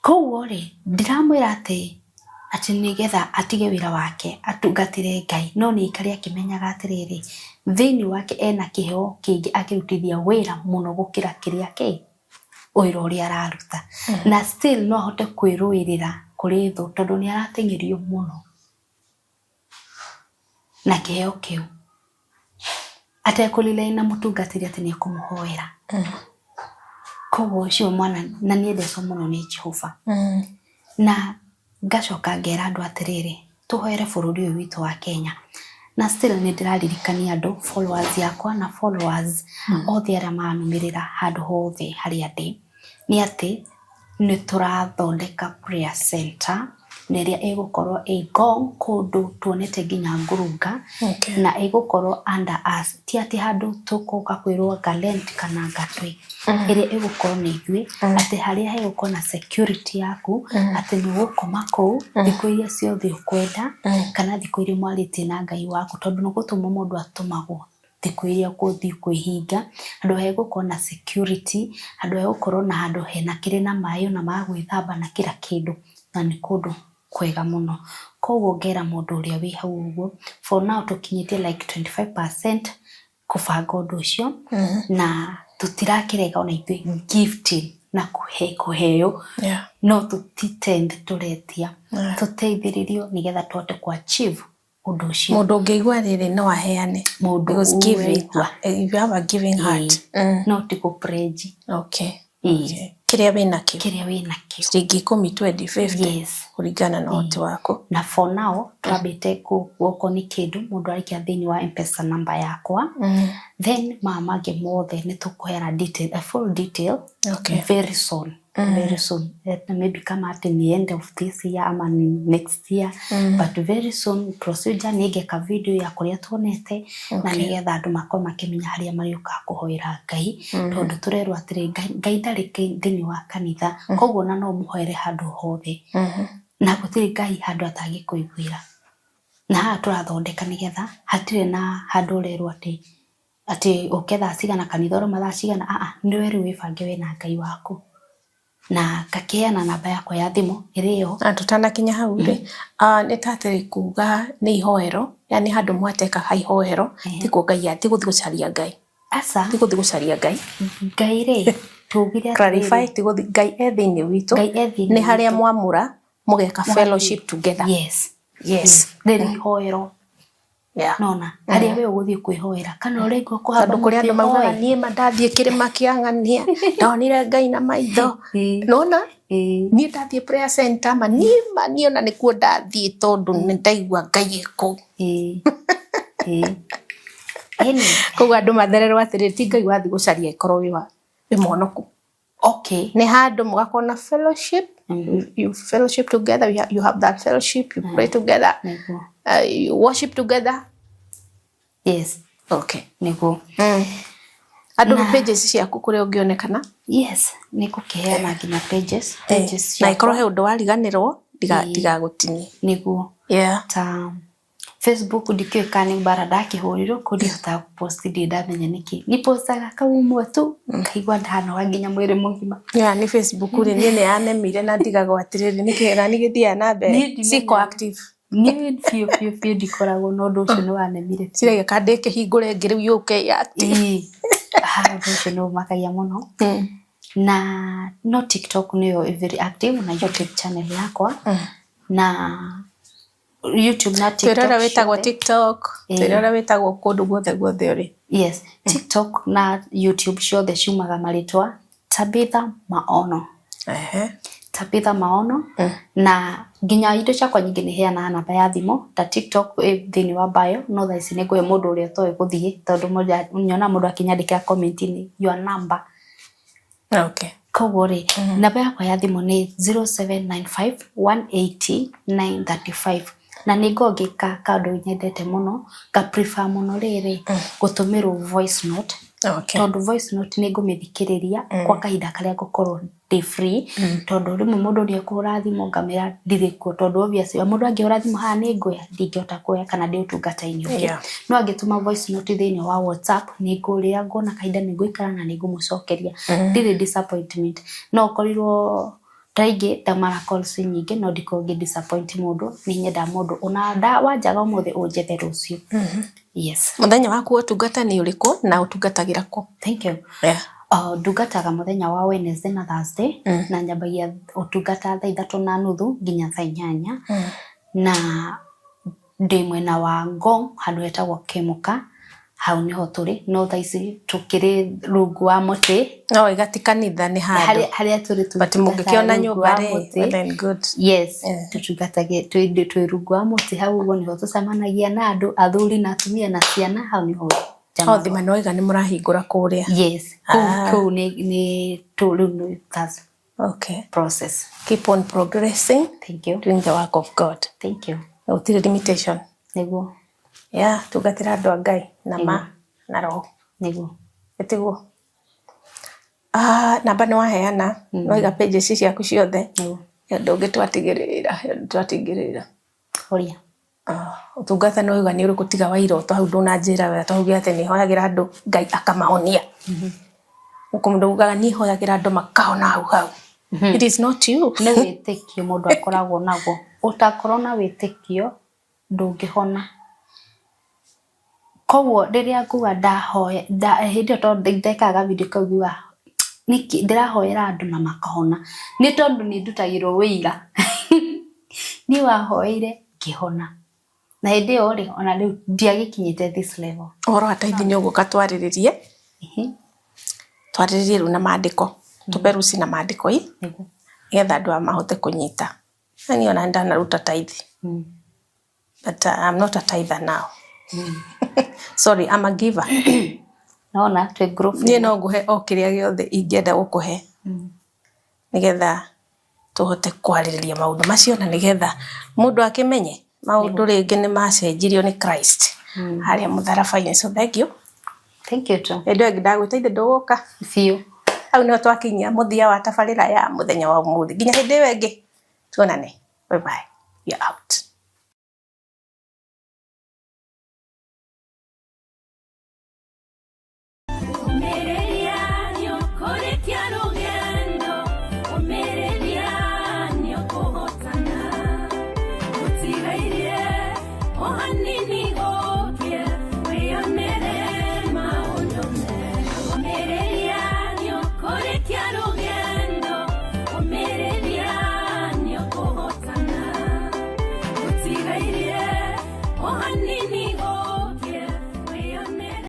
koguo ri ndiramwira ati nigetha atige wira wake atungatire Ngai no ni ikari akimenyaga atiriri thini wake ena kiheo kingi akirutithia wira muno gukira kiria ke wira uria araruta na still no ahote kwiruirira kuri thu tondu ni aratengerio muno na kiheo kiu atekulile na mutungatiri ati ni kumuhoera koguo cio mwana na ni ndeco muno ni Jehova na ngacoka ngera andu atiriri tuhoere bururi uyu witu wa Kenya na still ni ndiraririkania andu followers yakwa na followers othe aria manumirira handu hothe haria ndi ni ati ni turathondeka prayer center neria igukorwo Ngong kundu tuonete nginya Ngurunga na igukorwo under us ti ati handu tukuka kwirwo Galent kana Gatwe iria igukorwo ni ithui ati haria hegukorwo na security yaku ati ni gukoma kou thiko iria ciothe ukwenda kana thiko iria mwaritie na Ngai waku tondu no gutuma mundu atumagwo thiko iria kuthi kwihinga andu hegukorwo na security andu hegukorwo na handu hena kiri na mayo na magwithamba na kila kindu na ni kundu kwega muno koguo ngera mundu uria wi hau uguo for now tukinyitie like 25% kubanga undu ucio na tutirakirega ona ithui gifting na kuheo no tutitend turetia tuteithiririo nigetha tuote ku achieve undu ucio mundu ngeigua riri no aheane because giving you have a giving heart no tiko pledge okay kiria wina kio ciringi 10-20-50 kuringana na uhoti wako na for now twambite guoko ni kindu mundu arikia thini wa M-Pesa number yakwa then mage mothe ni tukuhera detail a full detail very soon maybe kama at the end of this year ama next year but very soon procedure nigeka video ya kuria tuonete na nigetha andu makorwo makimenya haria mariuka kuhoera Ngai tondu turerwa atiri Ngai ndari thini wa kanitha koguo na no muhoere handu hothe na gutiri Ngai handu atagikuiguira na ha turathondeka nigetha hatire na handu rerwa ati uketha cigana kanitha ro mathaa cigana ni weru wibange wena Ngai waku na kakeana namba yako ya thimu iriyo tutanakinya hau ri ni tatiri kuga ni ihoero yani handu mwateka ha ihoero tiko Ngai ati guthi gucaria Ngai asa tiko guthi gucaria Ngai ri tugire clarify tiko Ngai ethini witu ni haria mwamura mugeka fellowship together yes ni ihoero Yeah. Nona haria we uguthie kwihoera kana urengo kuhamba kuri andu maugaga nie mandathie kirima kiang'ania ndonire Ngai na maitho nona nie ndathie prayer center nie ona nikuo ndathie tondu ni ndaigua Ngai eko koguo andu mathererwo atiri ti Ngai wathi gucaria ikorwo wi monoku. Okay, ni handu mugakona fellowship, you fellowship together, you have that fellowship, you pray together, you worship together. Yes. Okay. Niguo. Andu pages ciaku kuria ungionekana? Yes, nikukiheana nginya pages na ikorwo he undu wariganirwo diga gutinie. Niguo. Yeah. Ta Facebook ndikio kani bara ndakihurirwo kundihota post ndi ndamenya niki ni postaga kaumwe tu kaigwa ndano wanginya mwiri mugima. Yeah, ni Facebook ri nie ne yanemire na ndigago atiriri nikira nigithia na mbere siko active. Ni fio dikoragwo no ndu ucio ni wanemire. Sire kande kihingure ngiri yuke yati. Ndu ucio no makagia muno. Na no TikTok niyo very active na YouTube channel yakwa. Na YouTube na TikTok. Twirora wetagwo TikTok, twirora wetagwo kundu guothe uri. Yes, TikTok na YouTube ciothe ciumaga maritwa Tabitha Maono. Tabitha Maono. Na nginya indo ciakwa nyingi ni heana namba ya thimo ta TikTok thini wa bio no tha ici ni ngwe mundu uria toy guthie tondu nyona mundu akinyandika comment ni your number. Okay. Koguo ri namba yakwa ya thimo ni 0795 180 935 na ningogika kandu nyendete muno ka prefer muno riri gutumirwo voice note. Okay. Tondu voice note ni ngumithikiriria kwa kahinda karia ngukorwo ndi free tondu rimwe mundu ni akura thimo ngamira ndirikuo tondu obviously mundu angihura thimo ha ni nguya ndingihota kuya kana ndi utungata-ini ungi no angituma voice note thini wa WhatsApp ni ngurira ngona kahinda ni nguikara na ni ngumucokeria ndiri disappointment no korirwo taige tamara calls nyingi no ndikonge disappoint mundu ni nyenda mundu ona nda wanjaga umuthe unjethe rucio. Yes. Muthenya waku utungata ni uriku na utungatagira ku? Thank you. Yeah. Ndungataga muthenya wa Wednesday na Thursday na nyambagia utungata thaa 3:30 nginya thaa 8 na ndi mwena wa Ngong handu hetagwo Kemuka hau niho turi no thaa ici tukiri rungu wa muti no igati kanitha ni handu haria turi tu but mungikiona nyumba ri then good. Yes, tutungatage twi rungu wa muti hau ugo niho tucemanagia na andu athuri na atumia na ciana hau niho Othi manoiga ni murahingura kuria. Yes. Cool ni to that's okay. Process. Keep on progressing. Thank you. Doing the work of God. Thank you. Utire limitation. Niguo. Yeah, tugatira andu Ngai na ma na roho. Niguo. Etiguo. Namba ni waheana noiga pages ciaku ciothe. Niguo. Ndungi twatigirira. Horia. Utungata noiga ni uri gutiga wa iroto hau ndunanjira we twahugia ati ni hoyagira andu Ngai akamahonia. Ukomundu ugaga ni hoyagira andu makahona hau. It is not you. Ne witikio mundu akoragwo naguo. Utakorwo na witikio ndungihona. Koguo riria nguga ndahoya hindi to ndekaga video kauga niki ndirahoyera andu na makahona ni tondu ni ndutagirwo wira ni wahoire ngihona na hindi yo ri ona riu ndiagikinyite this level oro ataithi ni uguka twariririe twariririe ru na maandiko tuperuci na maandiko getha andu mahote kunyita ani ona ndana ruta taithi but I'm not a tither now. Sorry, I'm a giver. Naona twe group ni no nguhe o kiria giothe ingienda gukuhe nigetha tuhote kwaririria maundu macio na nigetha mundu akimenye maundu ringi ni macenjirio ni Christ haria mutharabaini. So thank you too. Endo ngidagwiteithia nduguka fiu au no twakinya muthia wa tabarira ya muthenya wa umuthi nginya hindi wengi tuonane. Bye bye. You're out.